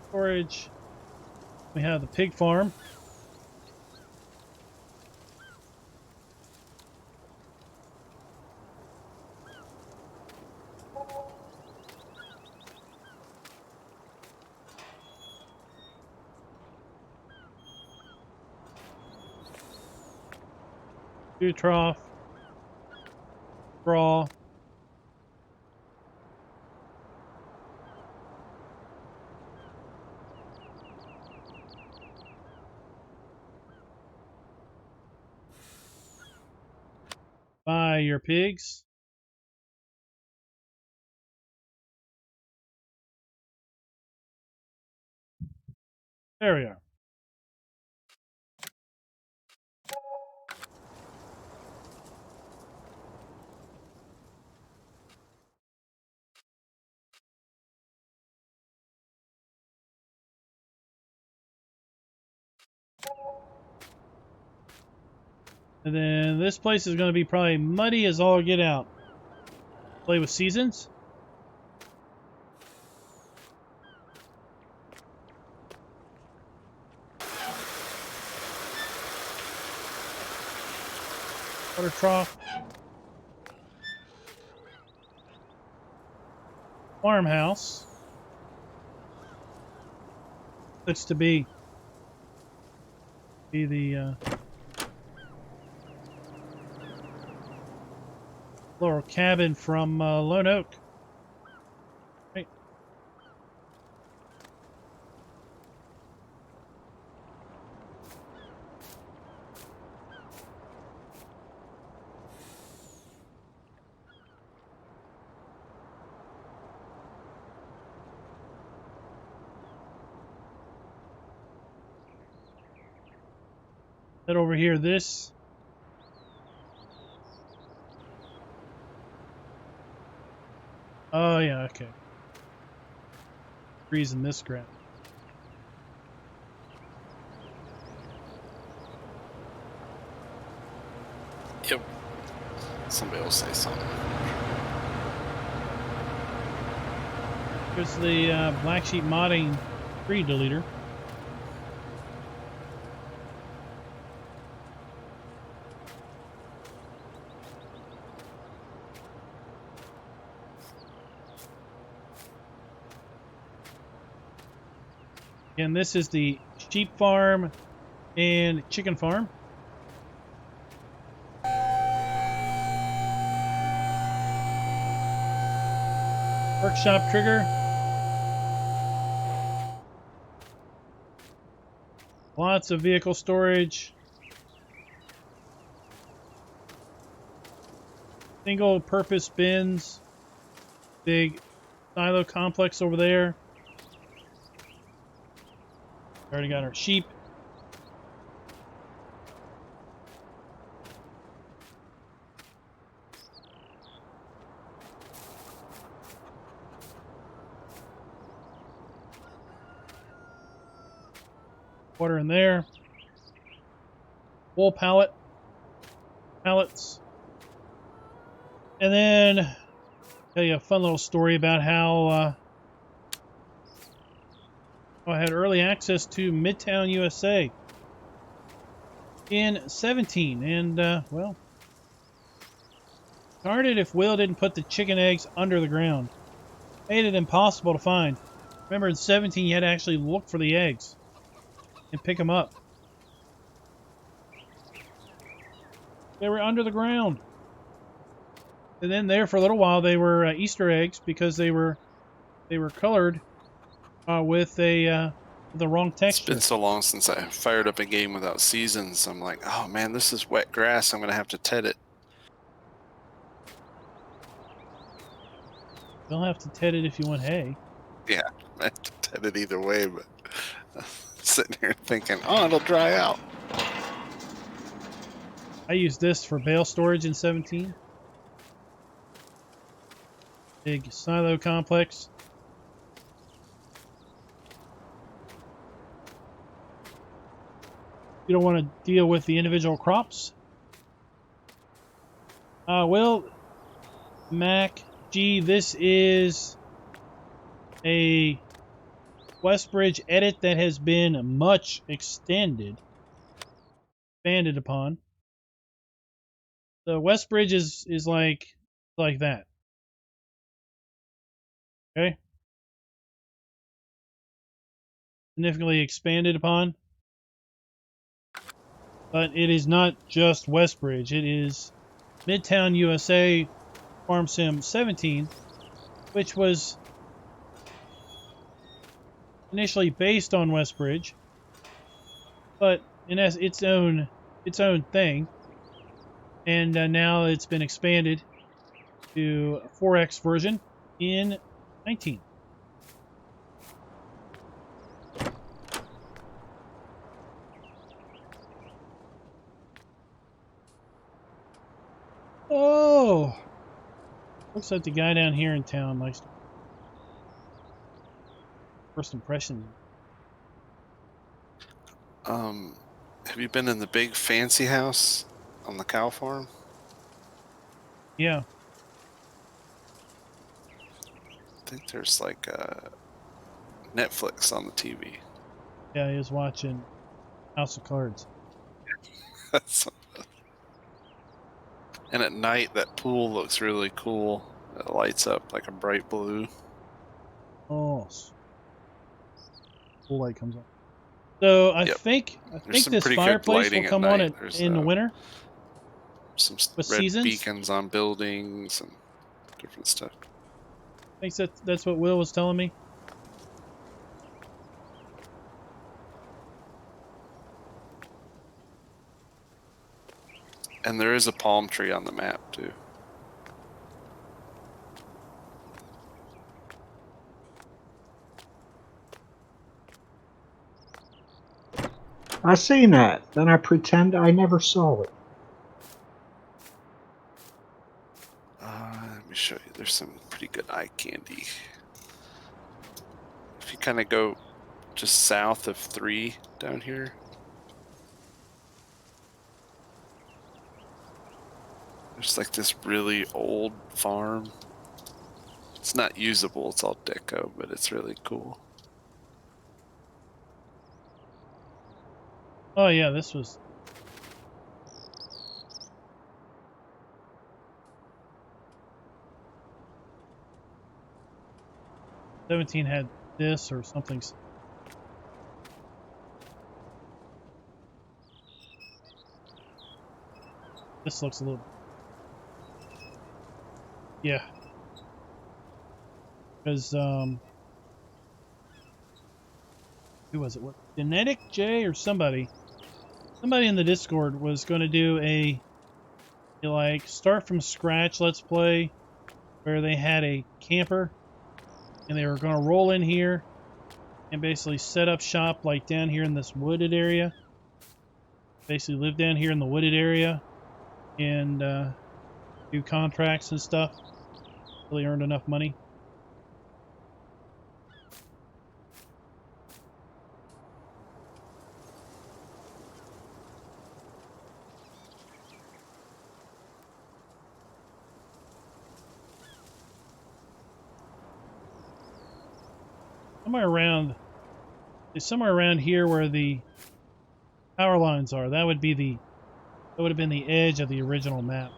Storage. We have the pig farm. 2 trough, straw. Buy your pigs. There we are. And then this place is going to be probably muddy as all get out. Play with seasons. Water trough. Farmhouse. Looks to be the little cabin from Lone Oak. Right. Head over here. This. Oh yeah, okay. Freezing this crap. Yep. Somebody will say something. Here's the black sheep modding tree deleter. And this is the sheep farm and chicken farm. Workshop trigger. Lots of vehicle storage. Single purpose bins. Big silo complex over there. Already got our sheep. Water in there. Wool pallets. And then tell you a fun little story about how I had early access to Midtown USA in 17, and well, darn it if Will didn't put the chicken eggs under the ground. Made it impossible to find. Remember in 17 you had to actually look for the eggs and pick them up. They were under the ground. And then there for a little while they were Easter eggs because they were colored with the wrong texture. It's been so long since I fired up a game without seasons. I'm like, oh man, this is wet grass. I'm gonna have to ted it. You'll have to ted it if you want hay. Yeah, I have to ted it either way, but sitting here thinking, oh, it'll dry out. I used this for bale storage in 17. Big silo complex. You don't want to deal with the individual crops. Well, Mac G, this is a Westbridge edit that has been much expanded upon. The Westbridge is like that. Okay? Significantly expanded upon. But it is not just Westbridge. It is Midtown USA Farm Sim 17, which was initially based on Westbridge, but it has its own thing, and now it's been expanded to a 4X version in 19. Oh, looks like the guy down here in town likes to first impressions. Have you been in the big fancy house on the cow farm? Yeah, I think there's like Netflix on the TV. yeah, he was watching House of Cards. And at night, that pool looks really cool. It lights up like a bright blue. Oh, full light comes on. So I Yep. think There's some this pretty good fireplace will lighting at come on night. it There's in the winter. some With red seasons? beacons on buildings and different stuff. I think that's what Will was telling me. And there is a palm tree on the map too. I seen that. Then I pretend I never saw it. Let me show you. There's some pretty good eye candy. If you kind of go just south of 3 down here, there's like this really old farm. It's not usable, it's all deco, but it's really cool. Oh yeah, this was. '17 had this or something. This looks a little. Yeah. Because who was it? What Genetic J or somebody in the Discord was going to do a like start from scratch let's play where they had a camper and they were going to roll in here and basically set up shop like down here in this wooded area. Basically live down here in the wooded area and do contracts and stuff. Really earned enough money. Somewhere around here where the power lines are. That would have been the edge of the original map.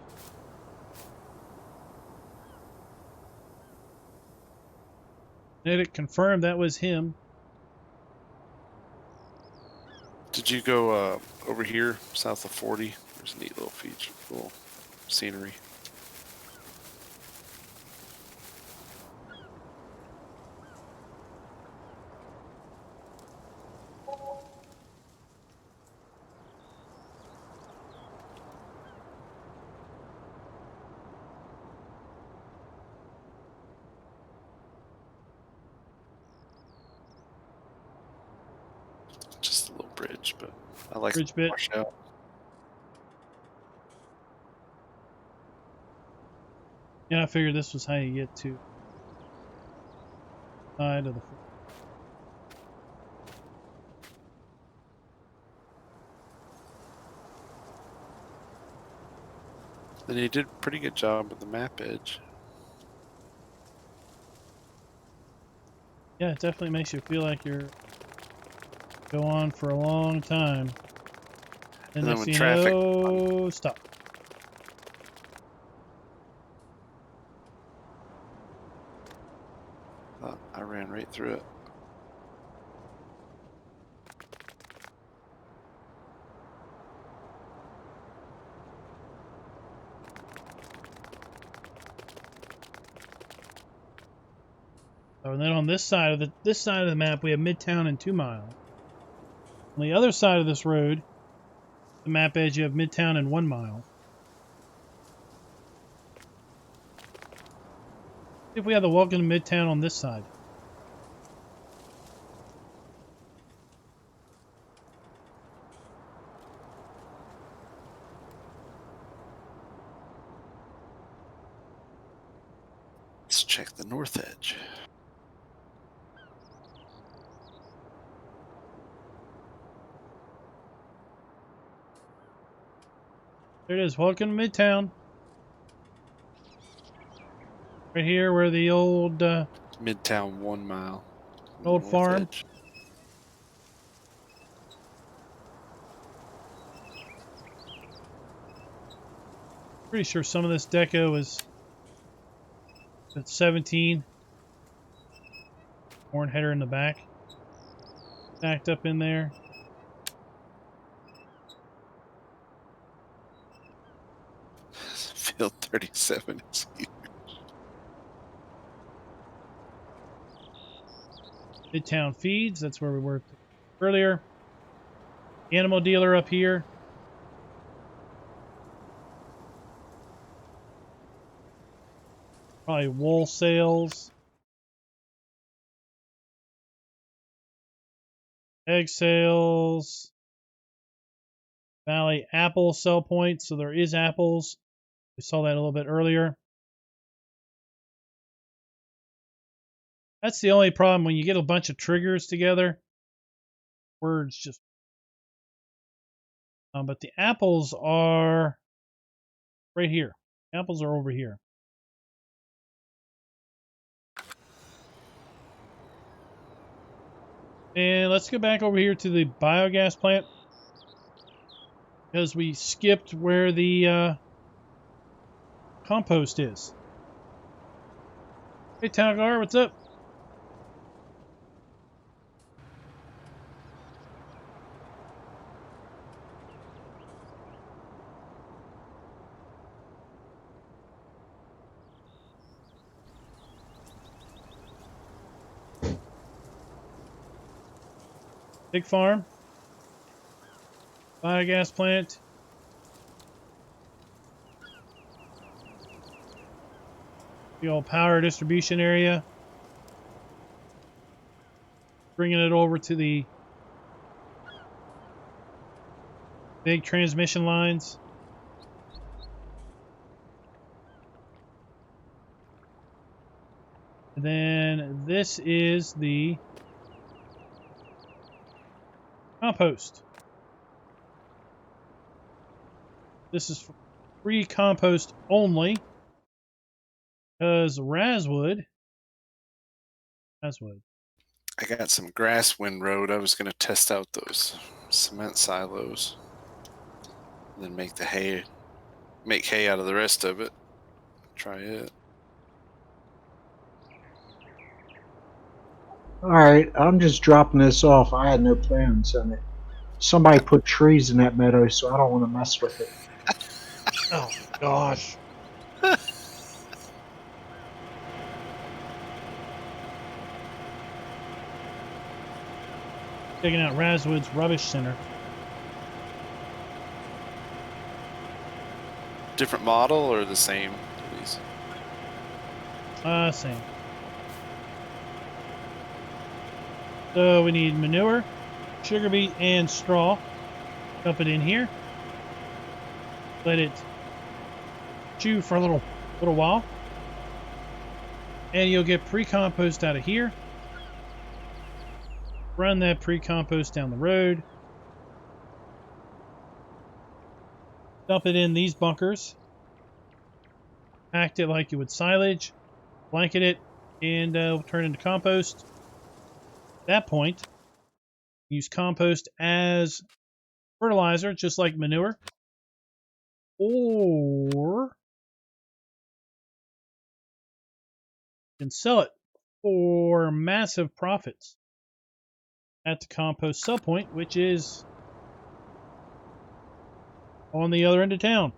And it confirmed that was him. Did you go over here south of 40? There's a neat little feature, cool scenery. Just a little bridge, but I like Bridge the bit. washout. Yeah, I figured this was how you get to the side of the. Then he did a pretty good job with the map edge. Yeah, it definitely makes you feel like you're go on for a long time. And then next when thing traffic, you know, stop. I ran right through it. So, and then on this side of the map, we have Midtown and 2 Mile. On the other side of this road, the map edge, you have Midtown and 1 Mile. See if we have the welcome to Midtown on this side. Let's check the north edge. There it is. Welcome to Midtown. Right here where the old Midtown 1 mile. Old North farm. edge. pretty sure some of this deco is at 17. Horn header in the back. Stacked up in there. Field 37 is huge. Midtown Feeds, that's where we were earlier. Animal dealer up here. Probably wool sales. Egg sales. Valley apple sell point, so there is apples. We saw that a little bit earlier. That's the only problem when you get a bunch of triggers together. Words just... but the apples are right here. Apples are over here. And let's go back over here to the biogas plant. Because we skipped where the compost is. Hey, Talgar, what's up? Big farm. Biogas plant. The old power distribution area. Bringing it over to the big transmission lines. And then this is the compost. This is free compost only. Because Razwood. I got some grass windroad. I was going to test out those cement silos. And then make hay out of the rest of it. Try it. Alright, I'm just dropping this off. I had no plans on it. Somebody put trees in that meadow, so I don't want to mess with it. Oh, gosh. Checking out Razwood's rubbish center. Different model or the same, please? Same. So we need manure, sugar beet, and straw. Dump it in here. Let it chew for a little while. And you'll get pre-compost out of here. Run that pre-compost down the road. Dump it in these bunkers. Packed it like you would silage. Blanket it. And turn it into compost. At that point, use compost as fertilizer, just like manure. Or you can sell it for massive profits at the compost sell point, which is on the other end of town.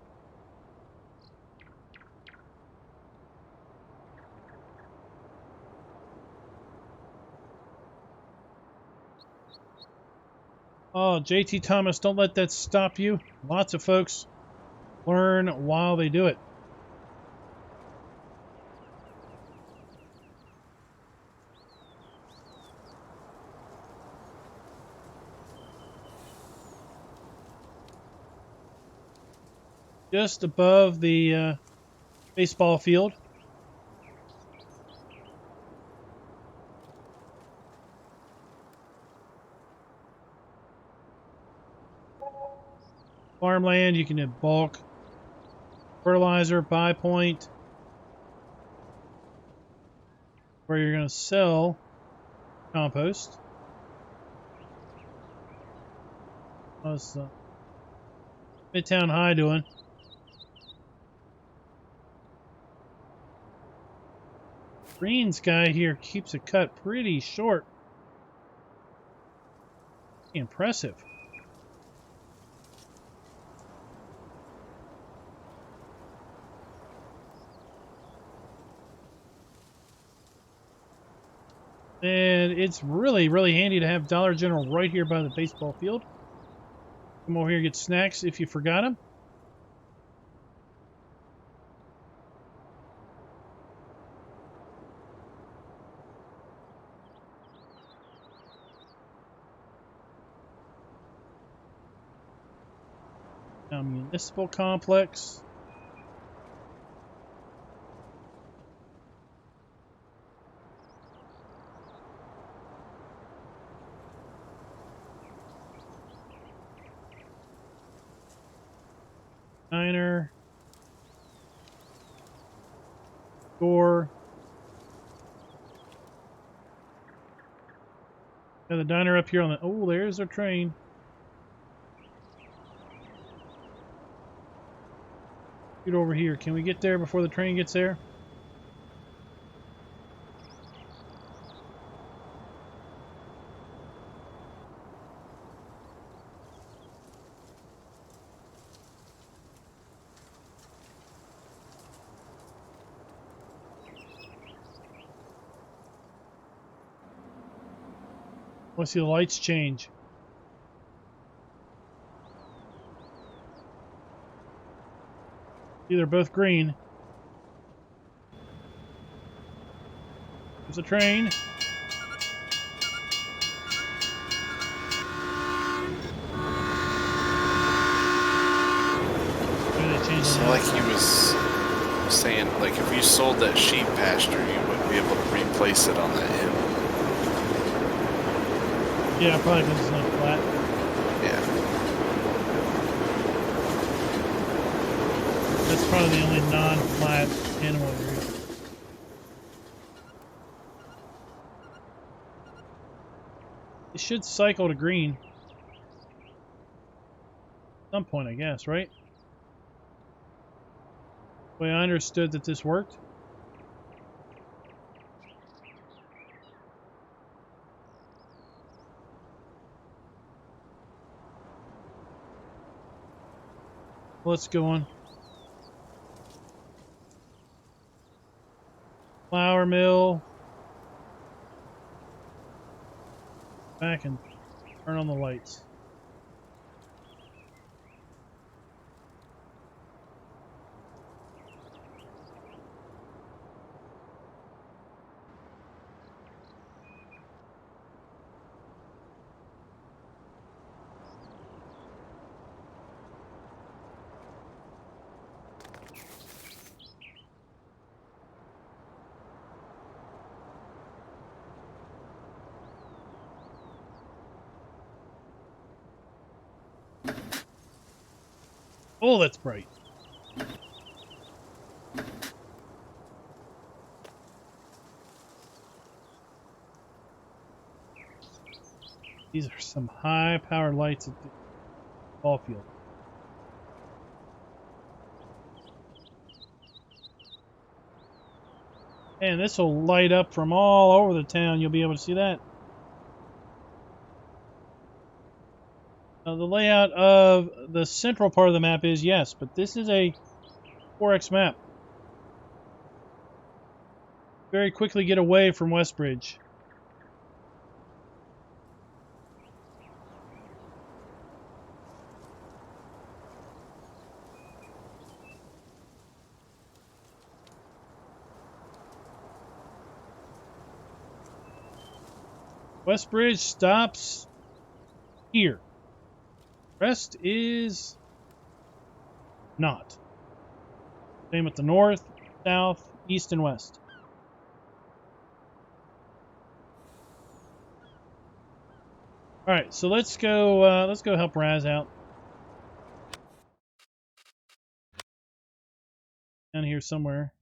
Oh, JT Thomas, don't let that stop you. Lots of folks learn while they do it. Just above the baseball field. Farmland, you can do bulk, fertilizer, buy point, where you're going to sell compost. How's Midtown High doing? Green's guy here keeps it cut pretty short. Impressive. And it's really, really handy to have Dollar General right here by the baseball field. Come over here and get snacks if you forgot them. Now, municipal complex. Diner. Store. Got the diner up here on the... Oh, there's our train. Get over here. Can we get there before the train gets there? Let's see the lights change. See, they're both green. There's a train. So like he was saying, like if you sold that sheep pasture, you wouldn't be able to replace it on that hill. Yeah, probably because it's not flat. Yeah. That's probably the only non-flat animal area. It should cycle to green. At some point, I guess, right? The way I understood that this worked. Let's go on. Flour mill. Back and turn on the lights. Oh, that's bright. These are some high-powered lights at the ball field. And this will light up from all over the town. You'll be able to see that. The layout of the central part of the map is yes, but this is a 4X map. Very quickly get away from Westbridge. West Bridge stops here. Rest is not. Same with the north, south, east, and west. All right, so let's go help Raz out. Down here somewhere.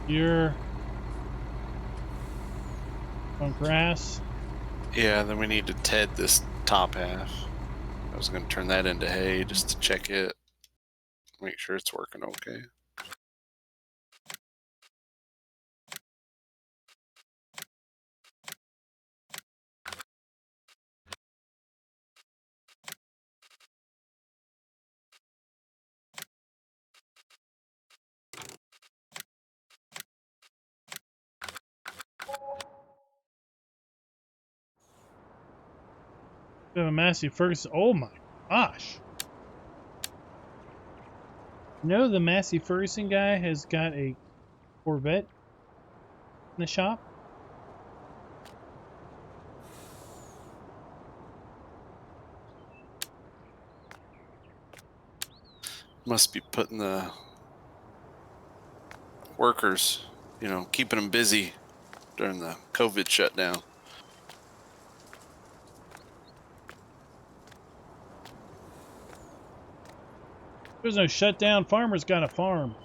You're on grass. Yeah, then we need to ted this top half. I was going to turn that into hay just to check it. Make sure it's working okay. We have a Massey Ferguson. Oh my gosh. You know the Massey Ferguson guy has got a Corvette in the shop? Must be putting the workers, keeping them busy during the COVID shutdown. There's no shutdown. Farmer's got a farm.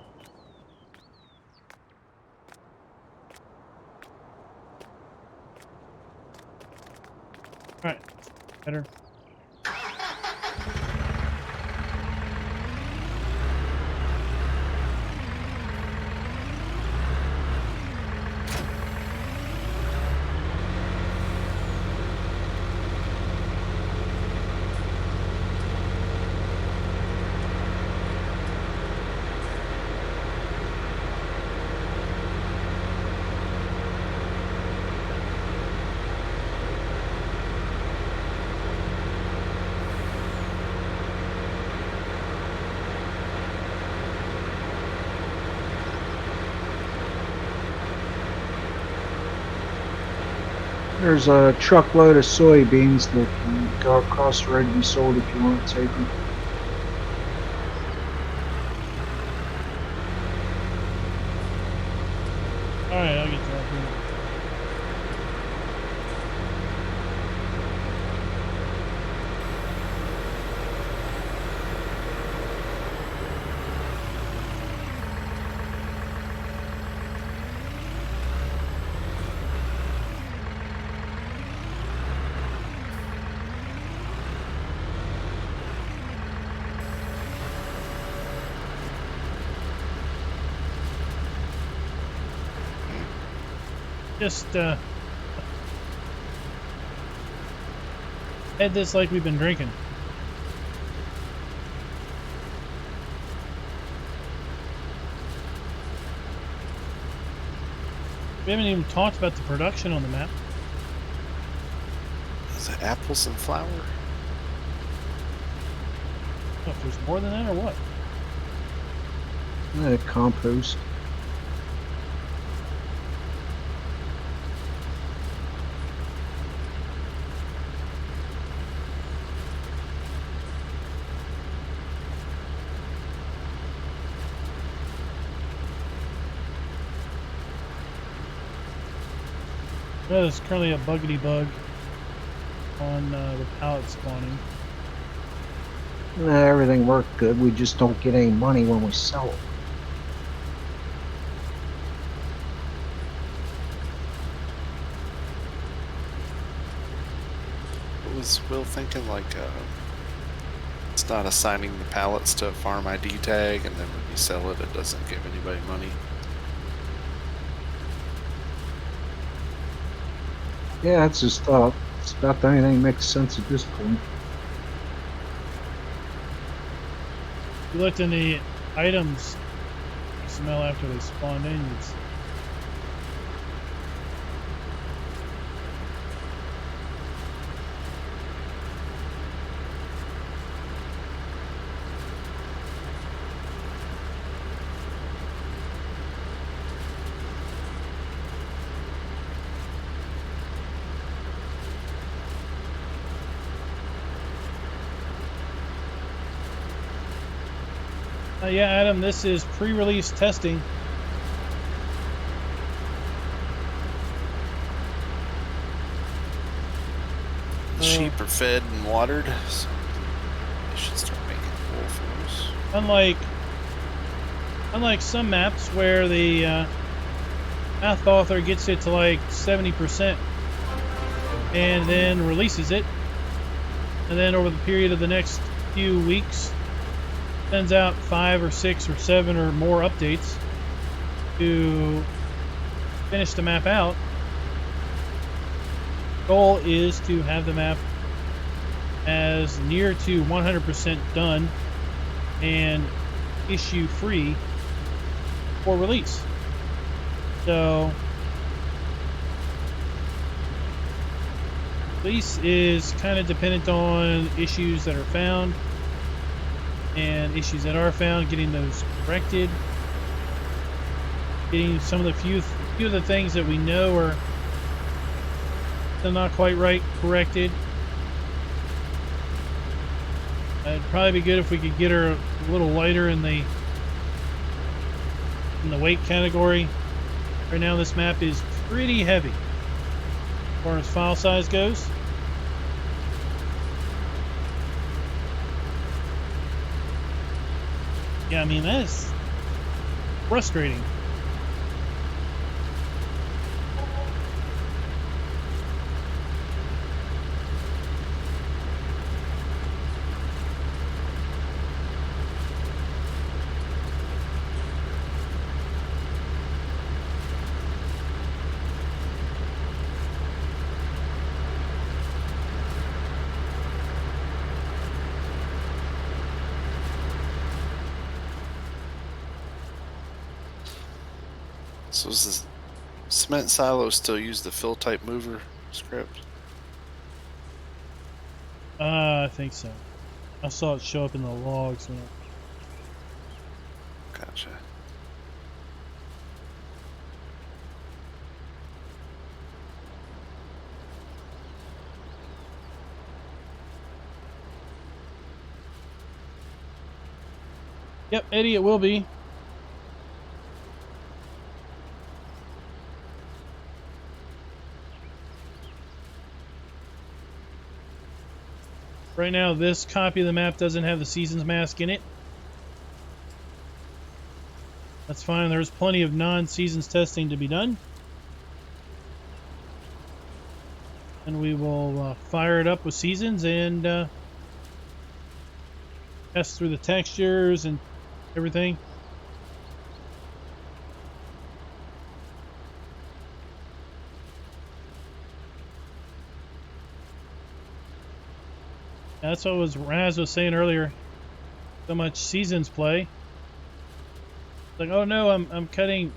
Alright, better. There's a truckload of soybeans that can go across the road and be sold if you want to take them. Alright, I'll get to that here. Just had this like we've been drinking. We haven't even talked about the production on the map. Is it apples and flour? Oh, if there's more than that or what? Compost. Yeah, there's currently a buggity bug on the pallet spawning. Everything worked good. We just don't get any money when we sell it. What was Will thinking? Like, it's not assigning the pallets to a farm ID tag, and then when you sell it, it doesn't give anybody money. Yeah, that's just thought. It's about the only thing that makes sense at this point. You looked in the items XML after they spawned in. It's Yeah, Adam, this is pre-release testing. The sheep are fed and watered, so they should start making wool for us. Unlike some maps where the math author gets it to like 70% and then releases it, and then over the period of the next few weeks sends out 5 or 6 or 7 or more updates to finish the map out. Goal is to have the map as near to 100% done and issue free for release. So release is kind of dependent on issues that are found, and issues that are found, getting those corrected, getting some of the few of the things that we know are still not quite right corrected. It'd probably be good if we could get her a little lighter in the weight category. Right now this map is pretty heavy as far as file size goes. Yeah, I mean, that is frustrating. So does the cement silo still use the fill type mover script? I think so. I saw it show up in the logs. Gotcha. Yep, Eddie, it will be. Right now, this copy of the map doesn't have the seasons mask in it. That's fine. There's plenty of non-seasons testing to be done. And we will fire it up with seasons and test through the textures and everything. That's what Raz was saying earlier. So much seasons play. Like, oh no, I'm cutting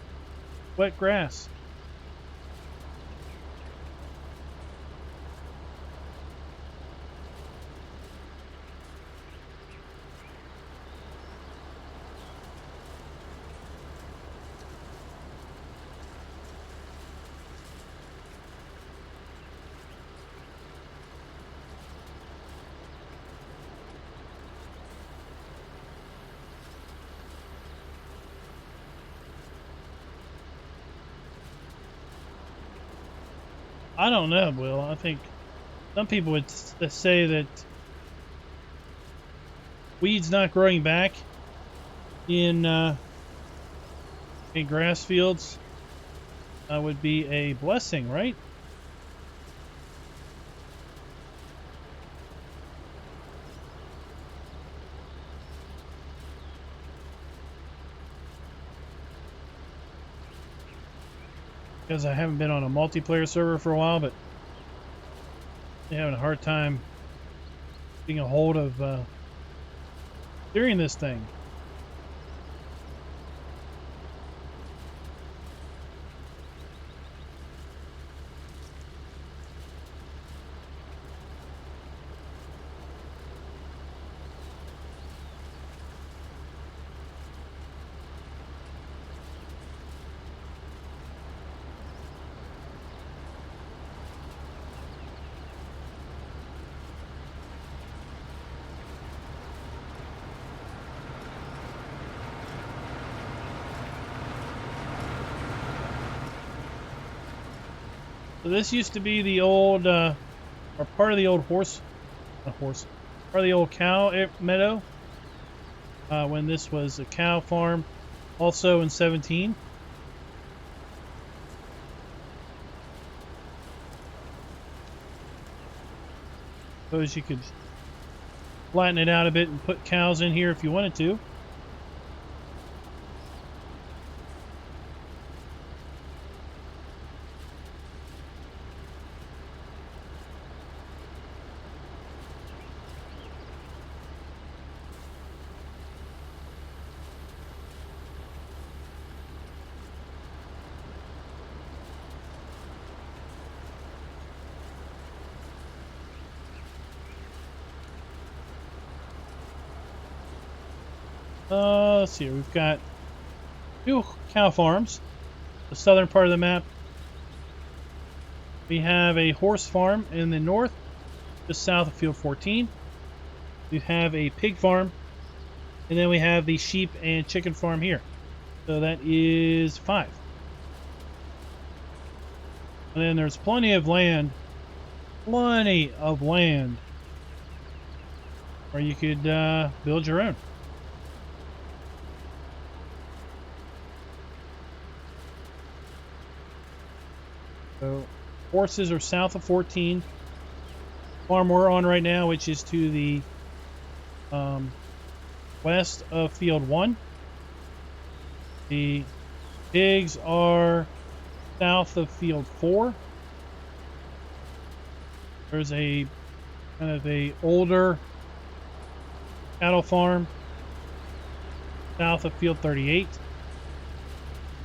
wet grass. I don't know, Will. I think some people would say that weeds not growing back in grass fields would be a blessing, right? Because I haven't been on a multiplayer server for a while, but I'm having a hard time getting a hold of steering this thing. So this used to be the old, or part of the old part of the old cow meadow. When this was a cow farm, also in 17. Suppose you could flatten it out a bit and put cows in here if you wanted to. Let's see here. We've got 2 cow farms. The southern part of the map. We have a horse farm in the north, just south of field 14. We have a pig farm, and then we have the sheep and chicken farm here. So that is 5. And then there's plenty of land where you could build your own. So horses are south of 14. Farm we're on right now, which is to the west of field 1. The pigs are south of field 4. There's a kind of a older cattle farm south of field 38.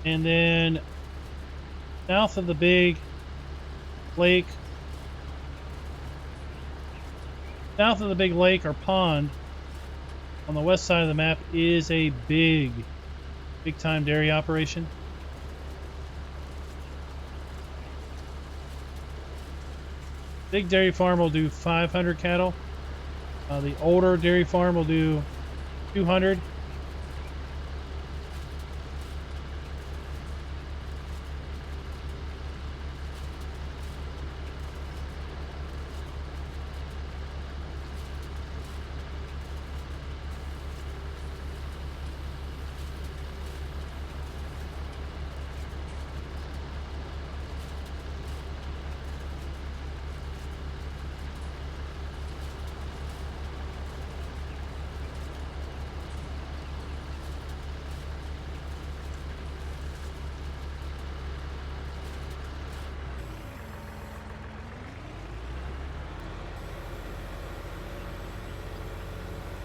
And then south of the big lake, or pond on the west side of the map is a big time dairy operation. Big dairy farm will do 500 cattle. The older dairy farm will do 200.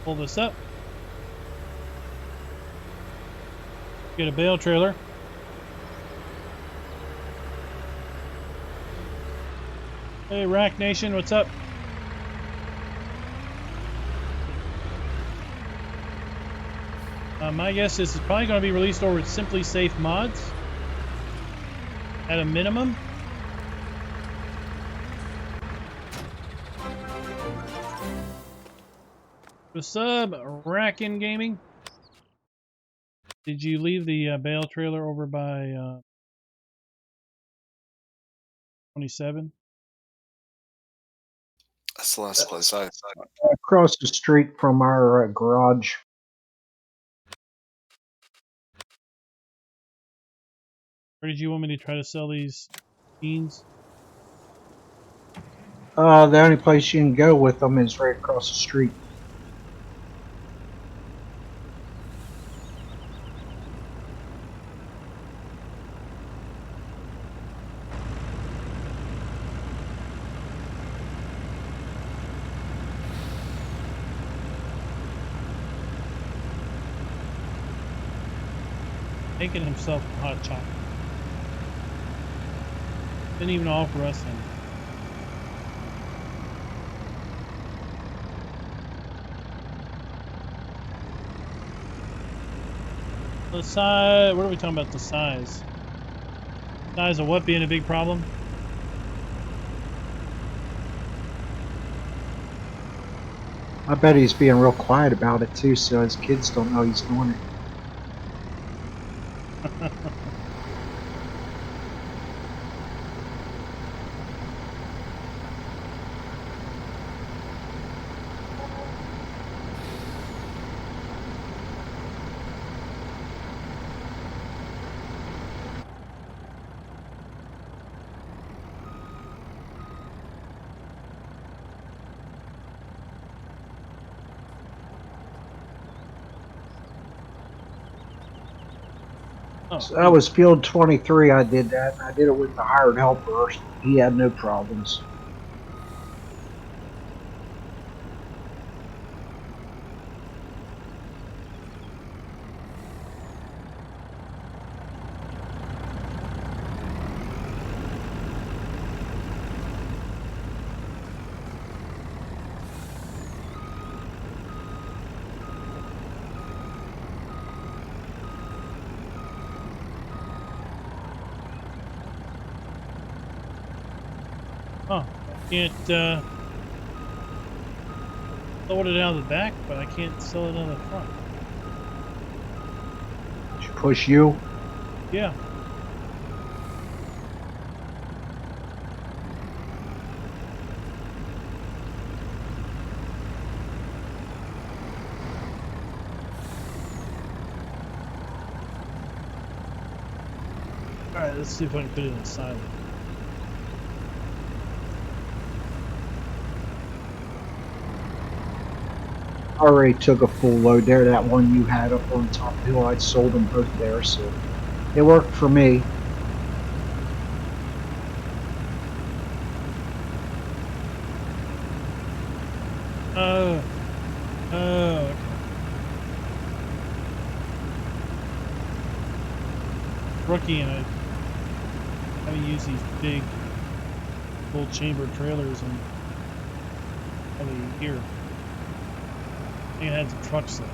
Pull this up. Get a bale trailer. Hey, Rack Nation, what's up? My guess is it's probably going to be released over Simply Safe mods at a minimum. What's up, Rackin' Gaming? Did you leave the bale trailer over by 27? That's the last place I Across the street from our garage. Where did you want me to try to sell these beans? The only place you can go with them is right across the street. Making himself hot chocolate. Didn't even offer us any. The size, what are we talking about, the size? Size of what being a big problem? I bet he's being real quiet about it too, so his kids don't know he's doing it. Oh, So that was field 23. I did that, and I did it with the hired helper. He had no problems. oh, I can't load it out of the back, but I can't sell it on the front. Should push you. Yeah. Alright, let's see if I can put it in silent. I already took a full load there. That one you had up on top hill, I'd sold them both there, so it worked for me. Okay. Rookie and I haven't used these big full chamber trailers in probably a year. I think I had the trucks though.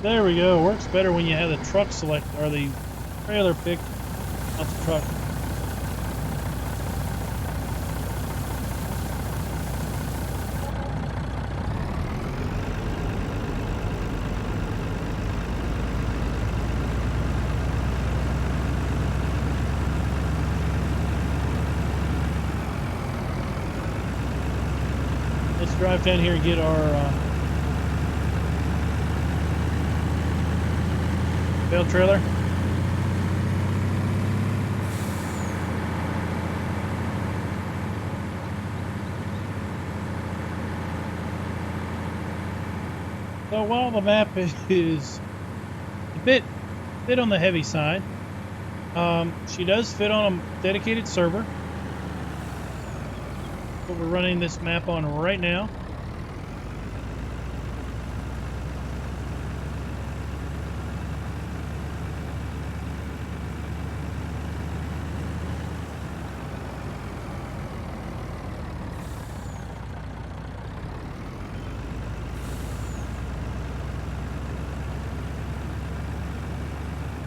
There we go. Works better when you have the truck select or the trailer picked, not the truck. Let's drive down here and get our Bale trailer. So while the map is a bit on the heavy side, she does fit on a dedicated server. What we're running this map on right now.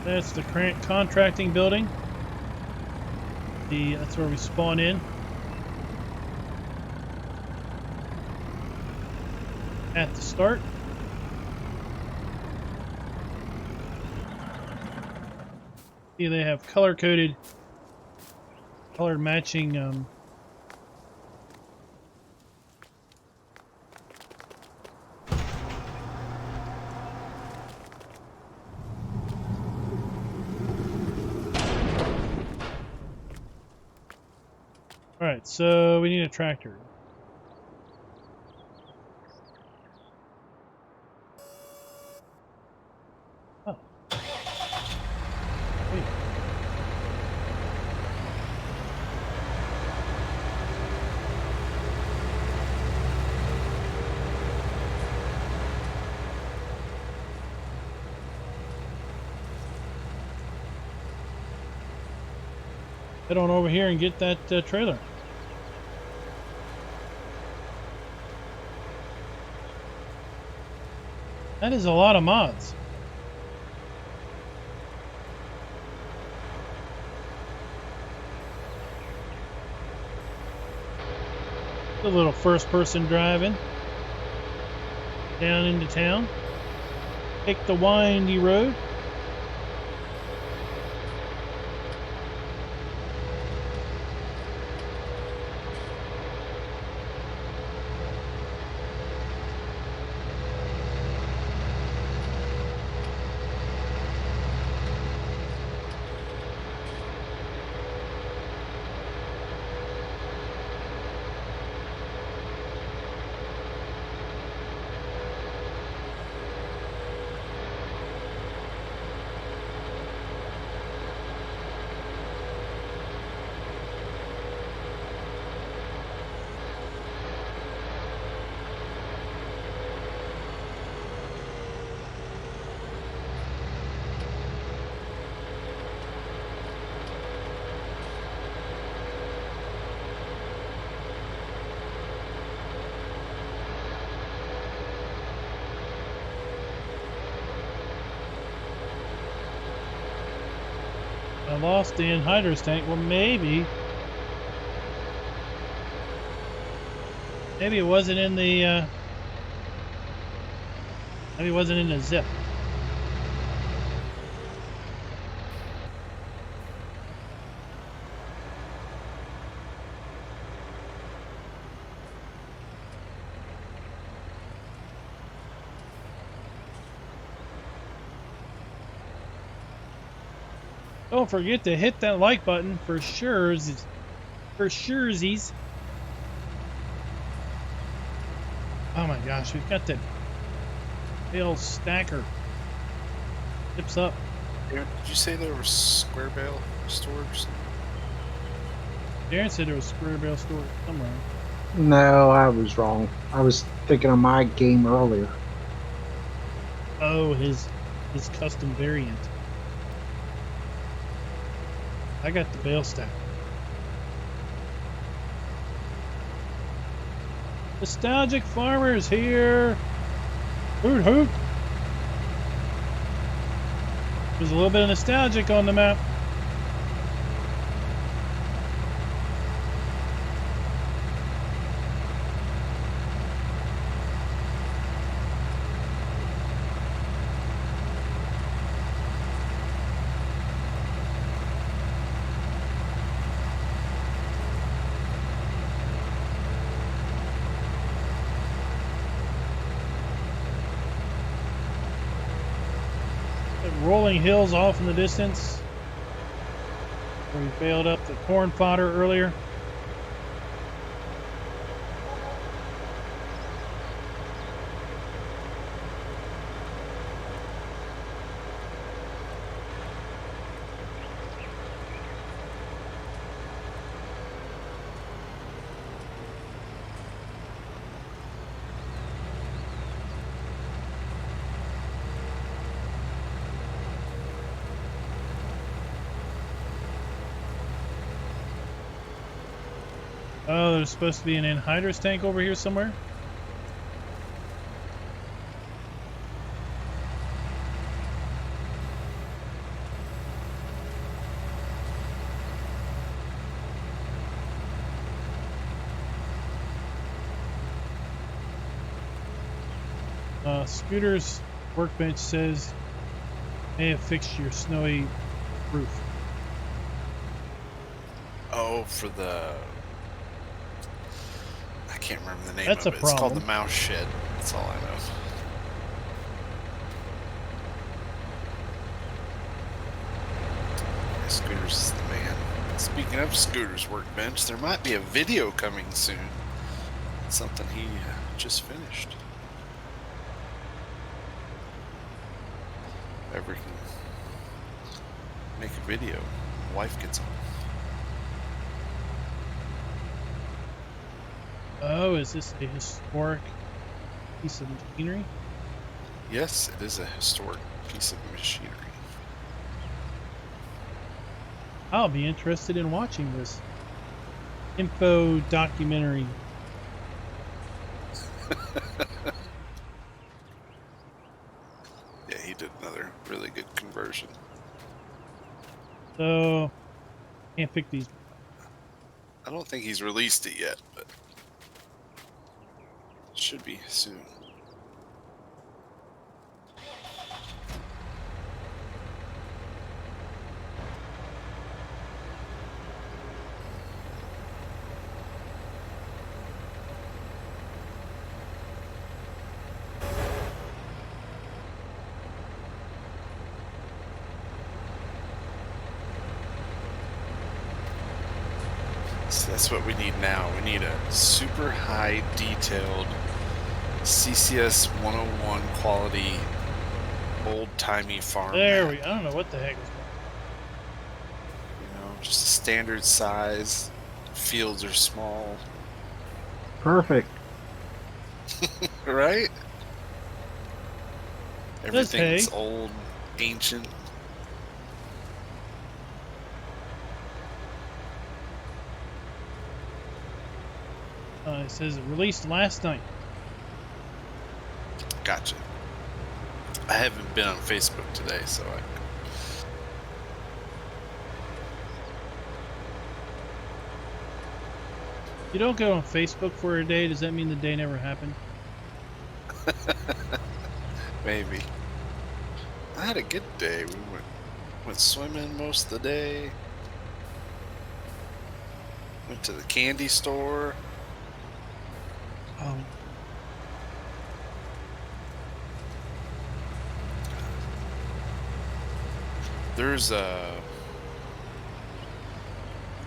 That's the contracting building. That's where we spawn in. At the start. See, they have color matching Alright, so we need a tractor. Oh. Wait. Head on over here and get that trailer. That is a lot of mods. A little first-person driving down into town. Take the windy road. I lost the anhydrous tank. Well, maybe it wasn't in the maybe it wasn't in the zip. Don't forget to hit that like button for sure. For surezies. Oh my gosh, we've got that bale stacker. Tips up. Darren, did you say there was square bale storage? Darren said there was square bale storage somewhere. No, I was wrong. I was thinking of my game earlier. Oh, his custom variant. I got the bale stack. Nostalgic farmers here. Hoot hoot. There's a little bit of nostalgic on the map. Rolling hills off in the distance where we bailed up the corn fodder earlier. Oh, there's supposed to be an anhydrous tank over here somewhere. Scooter's workbench says may have fixed your snowy roof. Oh, for the... I can't remember the name That's of a it. It's called problem. the mouse shed. That's all I know. Yeah, Scooter's is the man. Speaking of Scooter's workbench, there might be a video coming soon. Something he just finished. If ever he can make a video, wife gets on. Oh, is this a historic piece of machinery? Yes, it is a historic piece of machinery. I'll be interested in watching this info documentary. Yeah, he did another really good conversion. So, can't pick these. I don't think he's released it yet, but should be soon. So that's what we need now. We need a super high detailed CCS 101 quality old-timey farm There map. we. I don't know what the heck is going You know, just a standard size. Fields are small. Perfect. Right? There's Everything's hay. old, ancient. It says released last night. Gotcha. I haven't been on Facebook today, so You don't go on Facebook for a day, does that mean the day never happened? Maybe. I had a good day. We went swimming most of the day. Went to the candy store. Oh, There's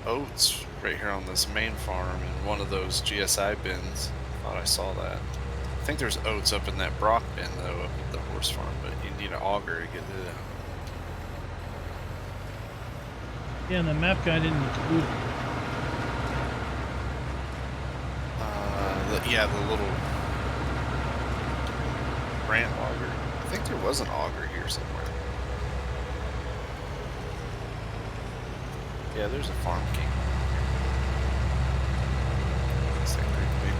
oats right here on this main farm in one of those GSI bins. Thought I saw that. I think there's oats up in that Brock bin though, up at the horse farm, but you need an auger to get it out. yeah, and the map guy didn't include it. Yeah, the little brand auger. I think there was an auger here somewhere. Yeah, there's a farm king. Is that pretty big?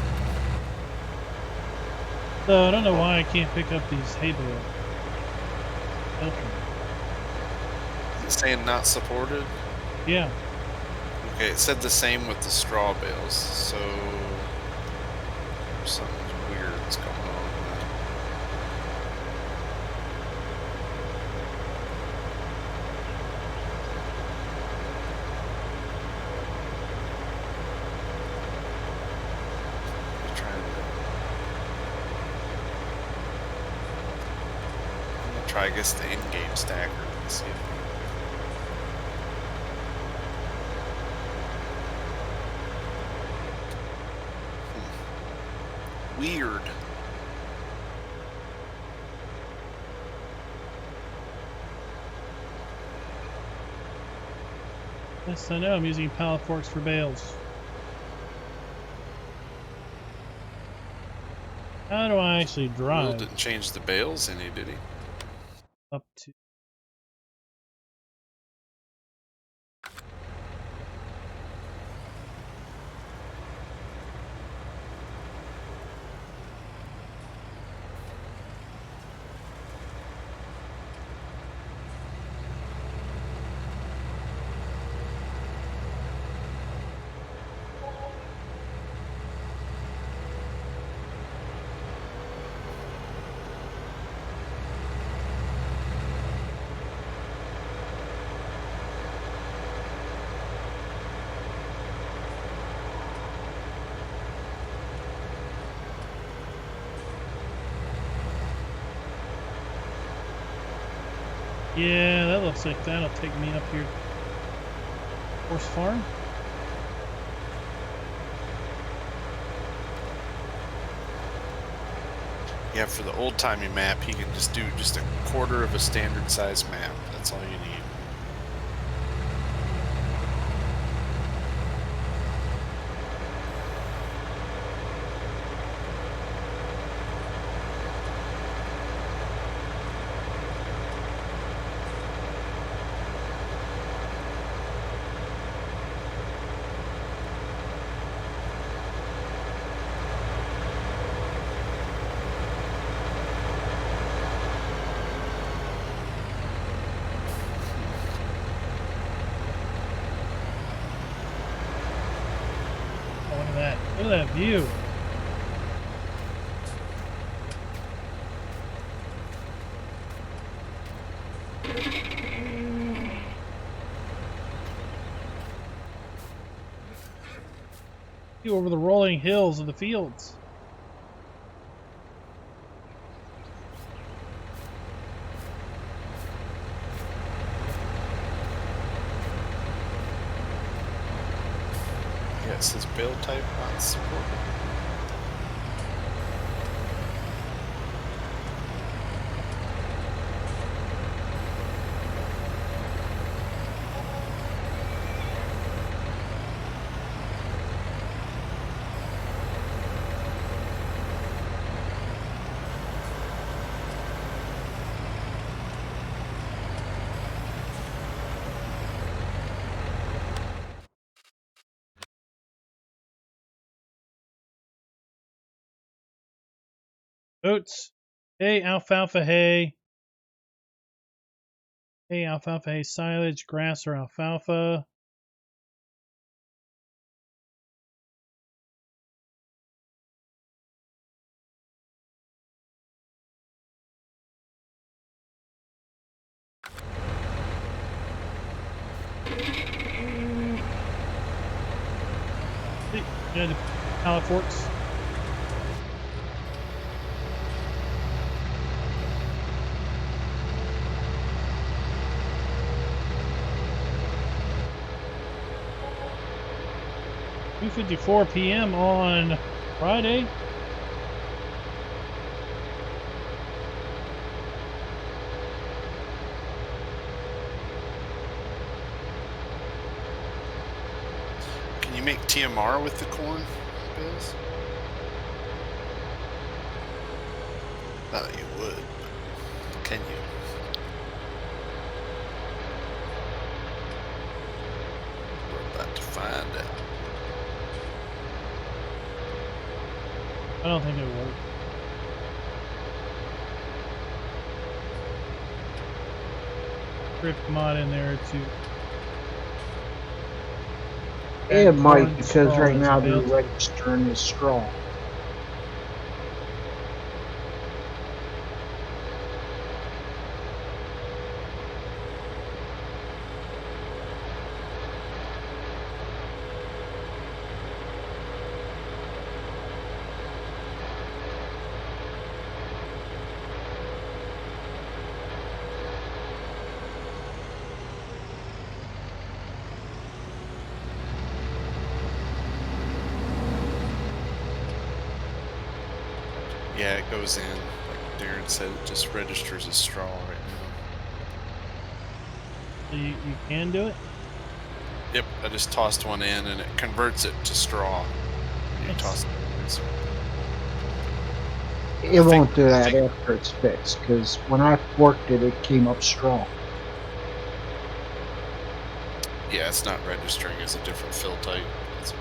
So I don't know why I can't pick up these hay bales. Okay. Is it saying not supported? Yeah. Okay, it said the same with the straw bales, so something weird's going on with that. I'm gonna try, I guess, the in-game stacker and see if weird. Yes, I know. I'm using pallet forks for bales. How do I actually Will drive didn't change the bales any, did he? up to? Yeah, that looks like that'll take me up here. Horse farm? Yeah, for the old-timey map, he can just do just a quarter of a standard size map. That's all you need. Oh, look at that. Look at that view. View over the rolling hills of the fields. Yeah, it says build type not supported. Oats. Hey, alfalfa hay. Hey, alfalfa hay, silage, grass, or alfalfa. Yeah, the pallet forks. $2:54 p.m. on Friday. Can you make TMR with the corn, Biz? Thought you would, but can you? We're about to find out. I don't think it would work. Script mod in there to. It might, corn because straw right is now they're available. registering as straw. Yeah, it goes in. Like Darren said, it just registers as straw right now. So you can do it? Yep, I just tossed one in and it converts it to straw. You Nice. toss it in. So It won't do that after it's fixed, because when I forked it, it came up straw. yeah, it's not registering as a different fill type. It's,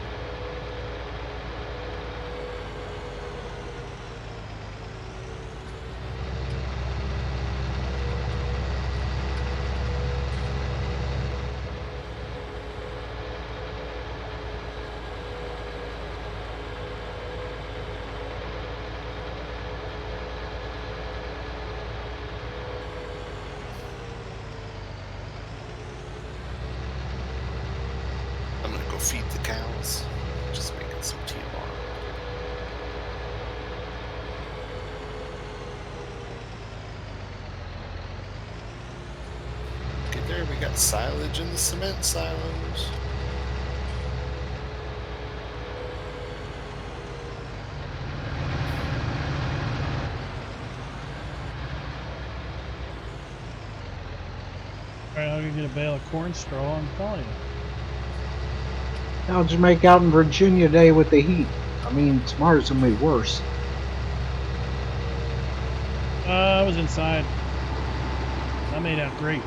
I'm gonna go feed the cows. Just making some TMR. Okay, there we got silage in the cement silos. Alright, I'll go get a bale of corn straw and call you. How'd you make out in Virginia today with the heat? I mean, tomorrow's gonna be worse. I was inside. I made out great.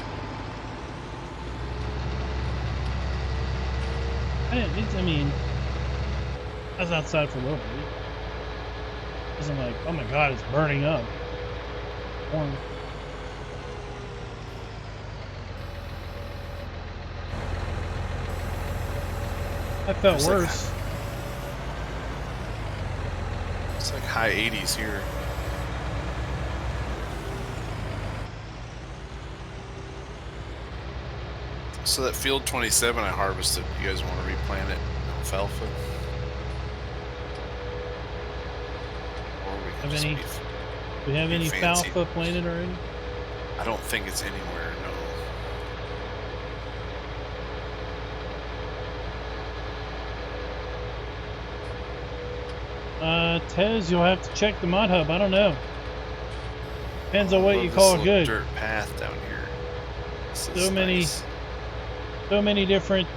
I mean, I was outside for a little bit. It wasn't like, oh my god, it's burning up. Corn. I felt It's like- worse. It's like high 80s here. So that field 27 I harvested, you guys want to replant it alfalfa? Or we can Have just any- be, Do we have Be any fancy. alfalfa planted already? I don't think it's anywhere, no. Tez, you'll have to check the mod hub. I don't know. Depends on I what love you this call little good. dirt path down here. This is So many- nice. So many different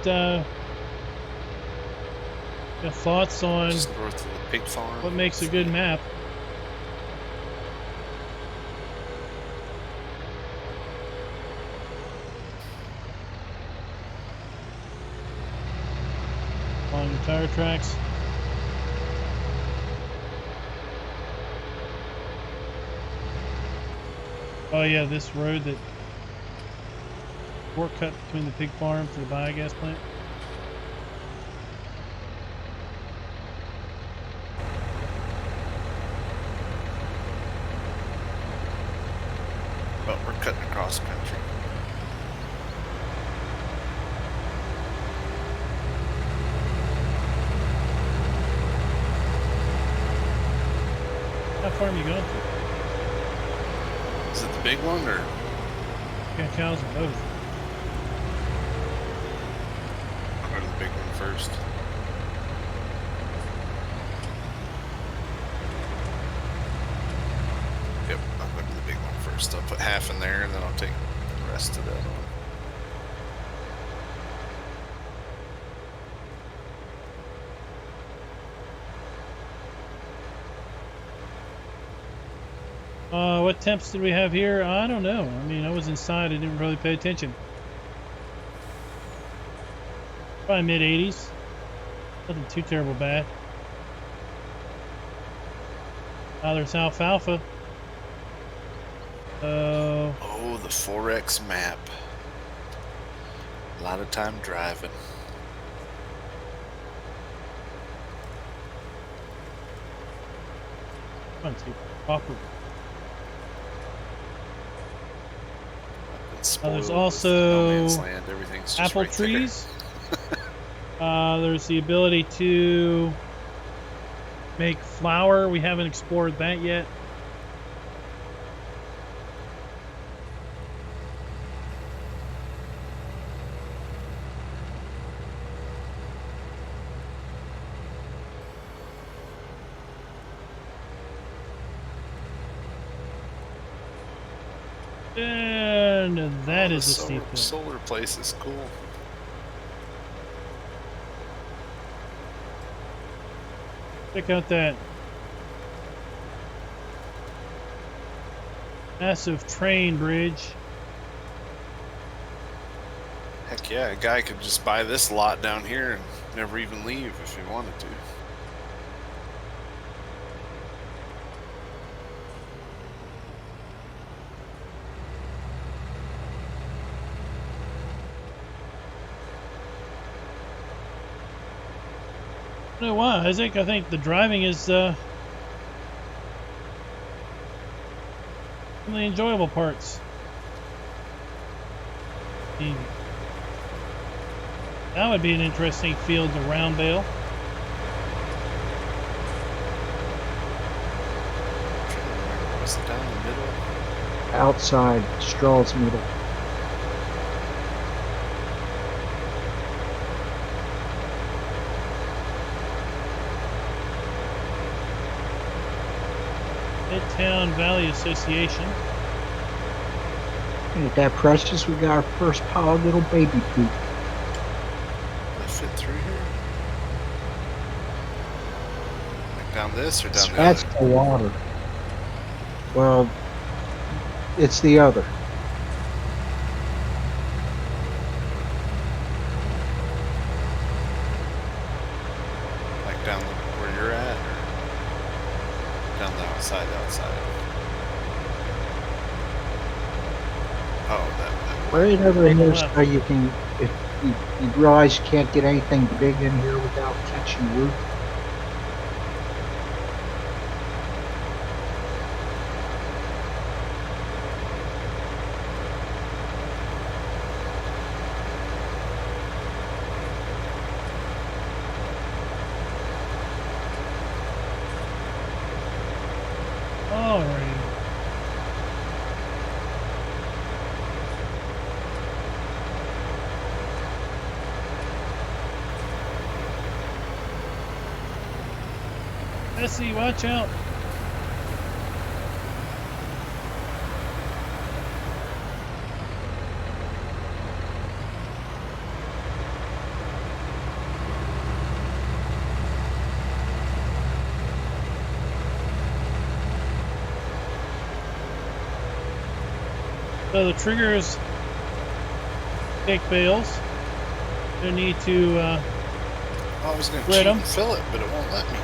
thoughts on Just north of the pig farm. what makes a good map. Along the tire tracks. Oh yeah, this road that shortcut between the pig farm to the biogas plant. But we're cutting across country. How far are you going to? Is it the big one or? Got cows or both? I'll go to the big one first. Yep, I'll go to the big one first. I'll put half in there and then I'll take the rest of that one. What temps did we have here? I don't know. I mean, I was inside. I didn't really pay attention. Probably mid-80s. Nothing too terrible bad. There's alfalfa. Oh, the 4X map. A lot of time driving. Come on, see. Awkward. There's also apple trees. There's the ability to make flour. We haven't explored that yet. And that is a steep hill. Solar place is cool. Check out that massive train bridge. Heck yeah, a guy could just buy this lot down here and never even leave if he wanted to. I don't know why, Isaac. I think the driving is one of the enjoyable parts. That would be an interesting field around Bale. Was it down the middle? Outside, Straw's middle. Midtown Valley Association. Ain't that precious? We got our first pile of little baby poop. They fit through here? Like down this or down the That's other? the water. Well, it's the other. Like down where you're at? Or down the outside? Oh, that Right over here so you can, if you realize you can't get anything big in here without catching root. Alrighty. Jesse, watch out. So the triggers take bales. You need to I was going to Split cheat 'em. and fill it, but it won't let me.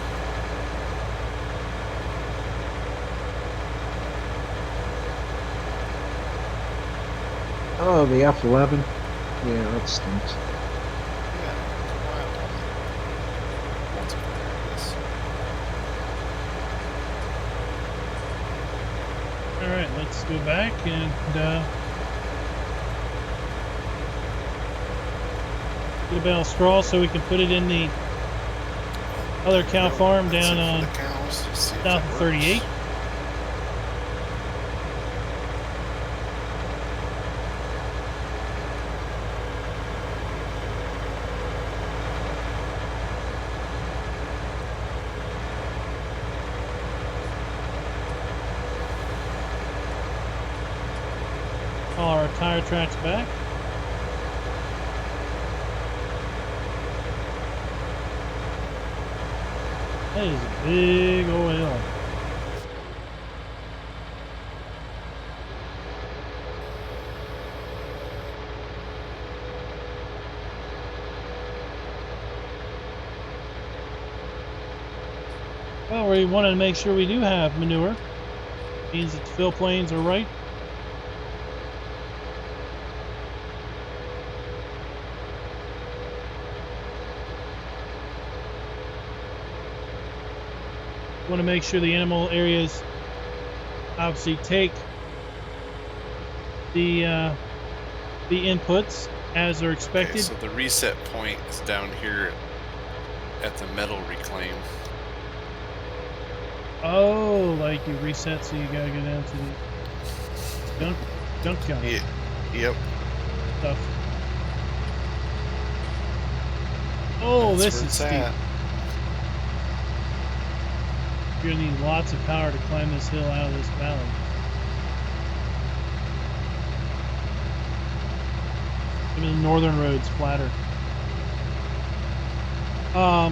Oh, the F11. Yeah, that stinks. Yeah, why it won't? Once it is. Alright, let's go back and get a bale of straw so we can put it in the other cow farm down on The cows, just see if south it of works. 38. all our tire tracks back. That is a big old hill. Well, we wanted to make sure we do have manure. Means that the fill planes are right. Want to make sure the animal areas obviously take the inputs as are expected. Okay, so the reset point is down here at the metal reclaim. Oh, like you reset, so you gotta go down to the junkyard. Yeah, yep. Stuff. Oh, That's this where is it's steep. at. You're gonna need lots of power to climb this hill out of this valley. Even the northern road's flatter. I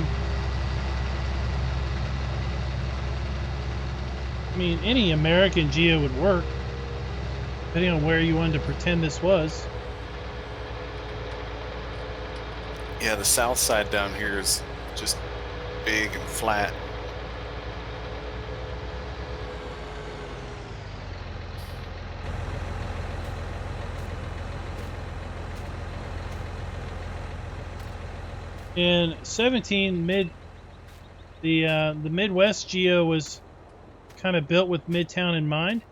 mean, any American geo would work, depending on where you wanted to pretend this was. Yeah, the south side down here is just big and flat. In 17, the Midwest geo was kind of built with Midtown in mind.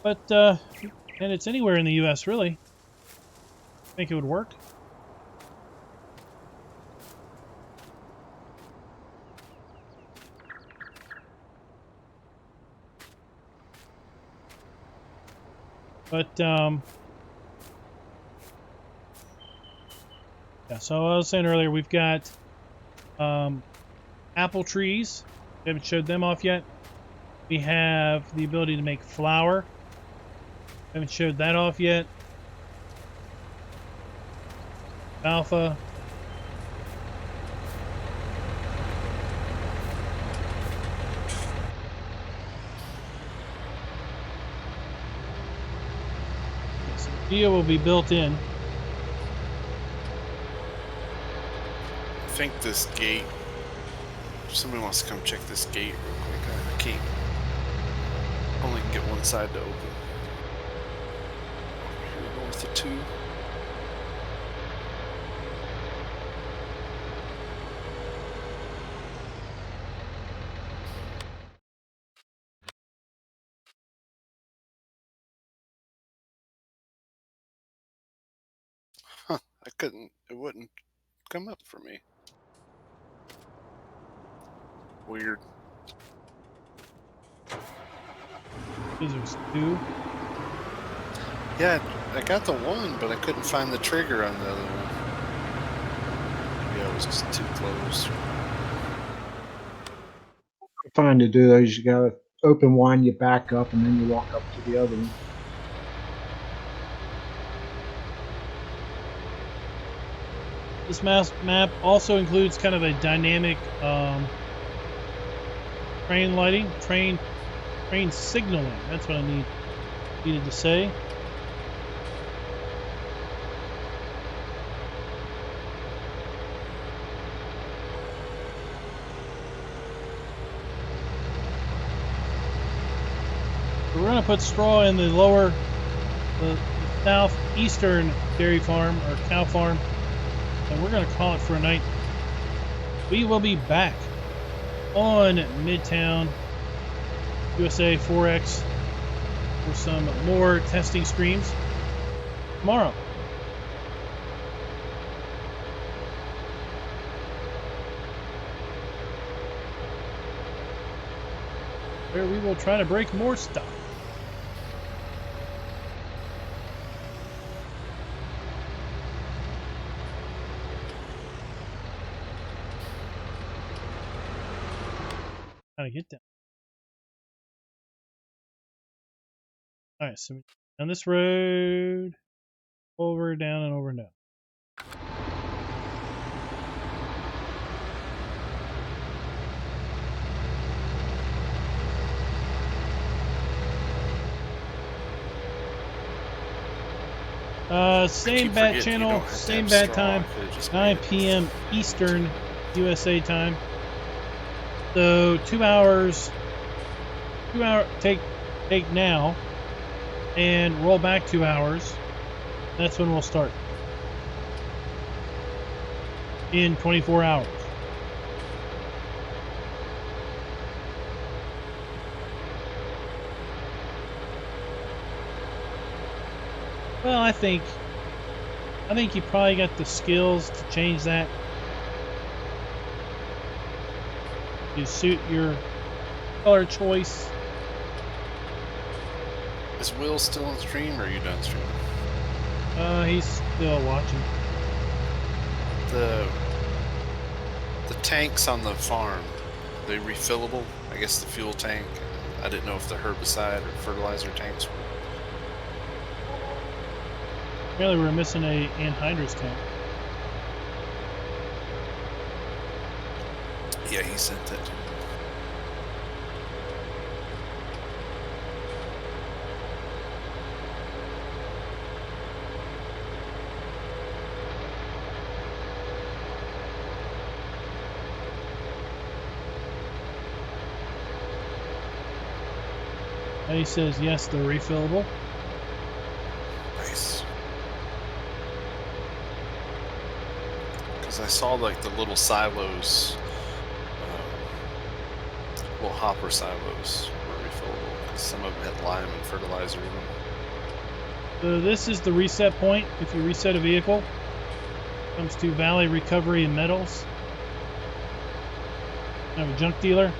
But and it's anywhere in the U.S. really. I think it would work. But yeah, so I was saying earlier, we've got apple trees. We haven't showed them off yet. We have the ability to make flour. Haven't showed that off yet. Alpha. So Geo will be built in. I think this gate, if somebody wants to come check this gate real quick, I can't. Only can get one side to open. Here north of 2. Huh, it wouldn't come up for me. Weird. There's 2. Yeah, I got the one, but I couldn't find the trigger on the other one. Maybe I was just too close. Fine to do those. You gotta open one, you back up, and then you walk up to the other one. This map also includes kind of a dynamic train lighting, train signaling. That's what I needed to say. We're going to put straw in the southeastern dairy farm or cow farm, and we're going to call it for a night. We will be back on Midtown USA 4X for some more testing streams tomorrow. Where we will try to break more stuff. How to get down. Alright, so down this road, over, down, and over and down. Same bat channel, same bat time, 9 p.m. Eastern USA time. So 2 hours, take now, and roll back 2 hours. That's when we'll start. In 24 hours. Well, I think you probably got the skills to change that to suit your color choice. Is Will still on stream, or are you done streaming? He's still watching. The tanks on the farm, they refillable? I guess the fuel tank. I didn't know if the herbicide or fertilizer tanks were. Apparently we're missing a Anhydrous tank. Yeah, he sent it. And he says yes, they're refillable. Nice. I saw like the little silos, little hopper silos were refillable because some of them had lime and fertilizer in them. So this is the reset point. If you reset a vehicle, it comes to Valley Recovery and Metals. I have a junk dealer.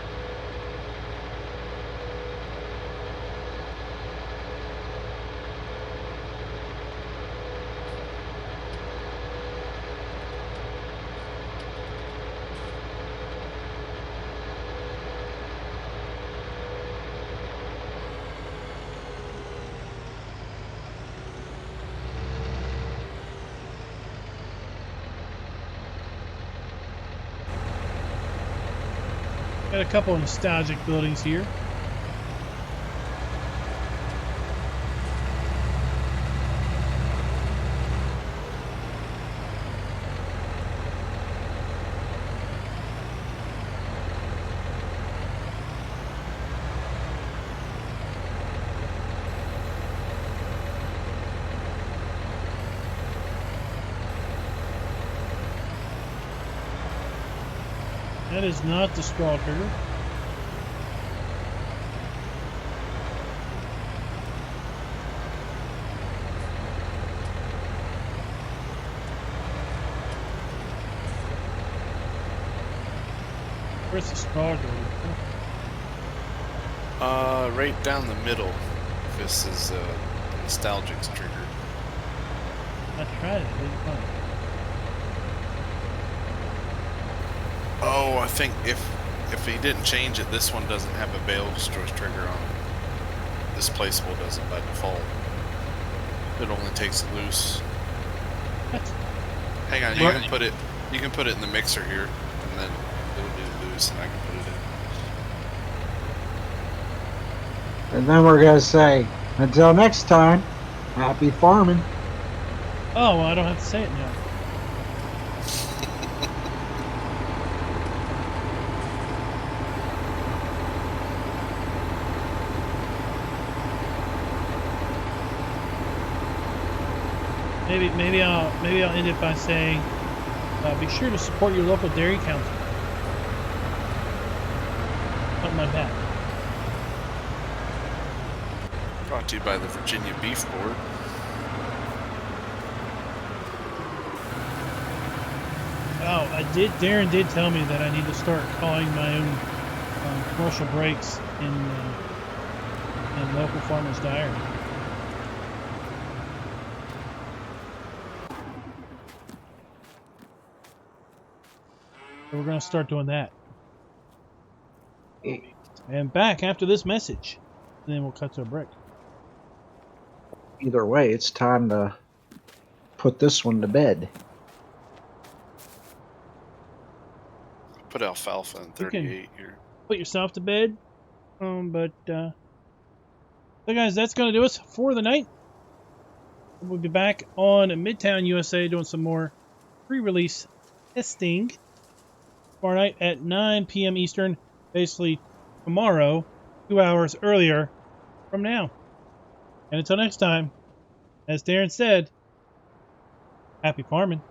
Got a couple of nostalgic buildings here. That is not the straw trigger. Where's the straw trigger? Right down the middle. This is nostalgic's trigger. I tried it, I didn't find it. Oh, I think if he didn't change it, this one doesn't have a Bale destroys trigger on it. This placeable doesn't by default. It only takes it loose. What? Hang on, you can put it in the mixer here, and then it'll be loose, and I can put it in. And then we're gonna say, until next time, happy farming. Oh, well, I don't have to say it now. Maybe I'll end it by saying, be sure to support your local dairy council. Something like that. Brought to you by the Virginia Beef Board. Oh, Darren did tell me that I need to start calling my own commercial breaks in local farmers' diary. So we're going to start doing that. And back after this message. And then we'll cut to a break. Either way, it's time to put this one to bed. Put alfalfa in 38 here. Put yourself to bed. So guys, that's going to do us for the night. We'll be back on Midtown USA doing some more pre-release testing tomorrow night at 9 p.m. Eastern. Basically tomorrow, 2 hours earlier from now. And until next time, as Darren said, happy farming.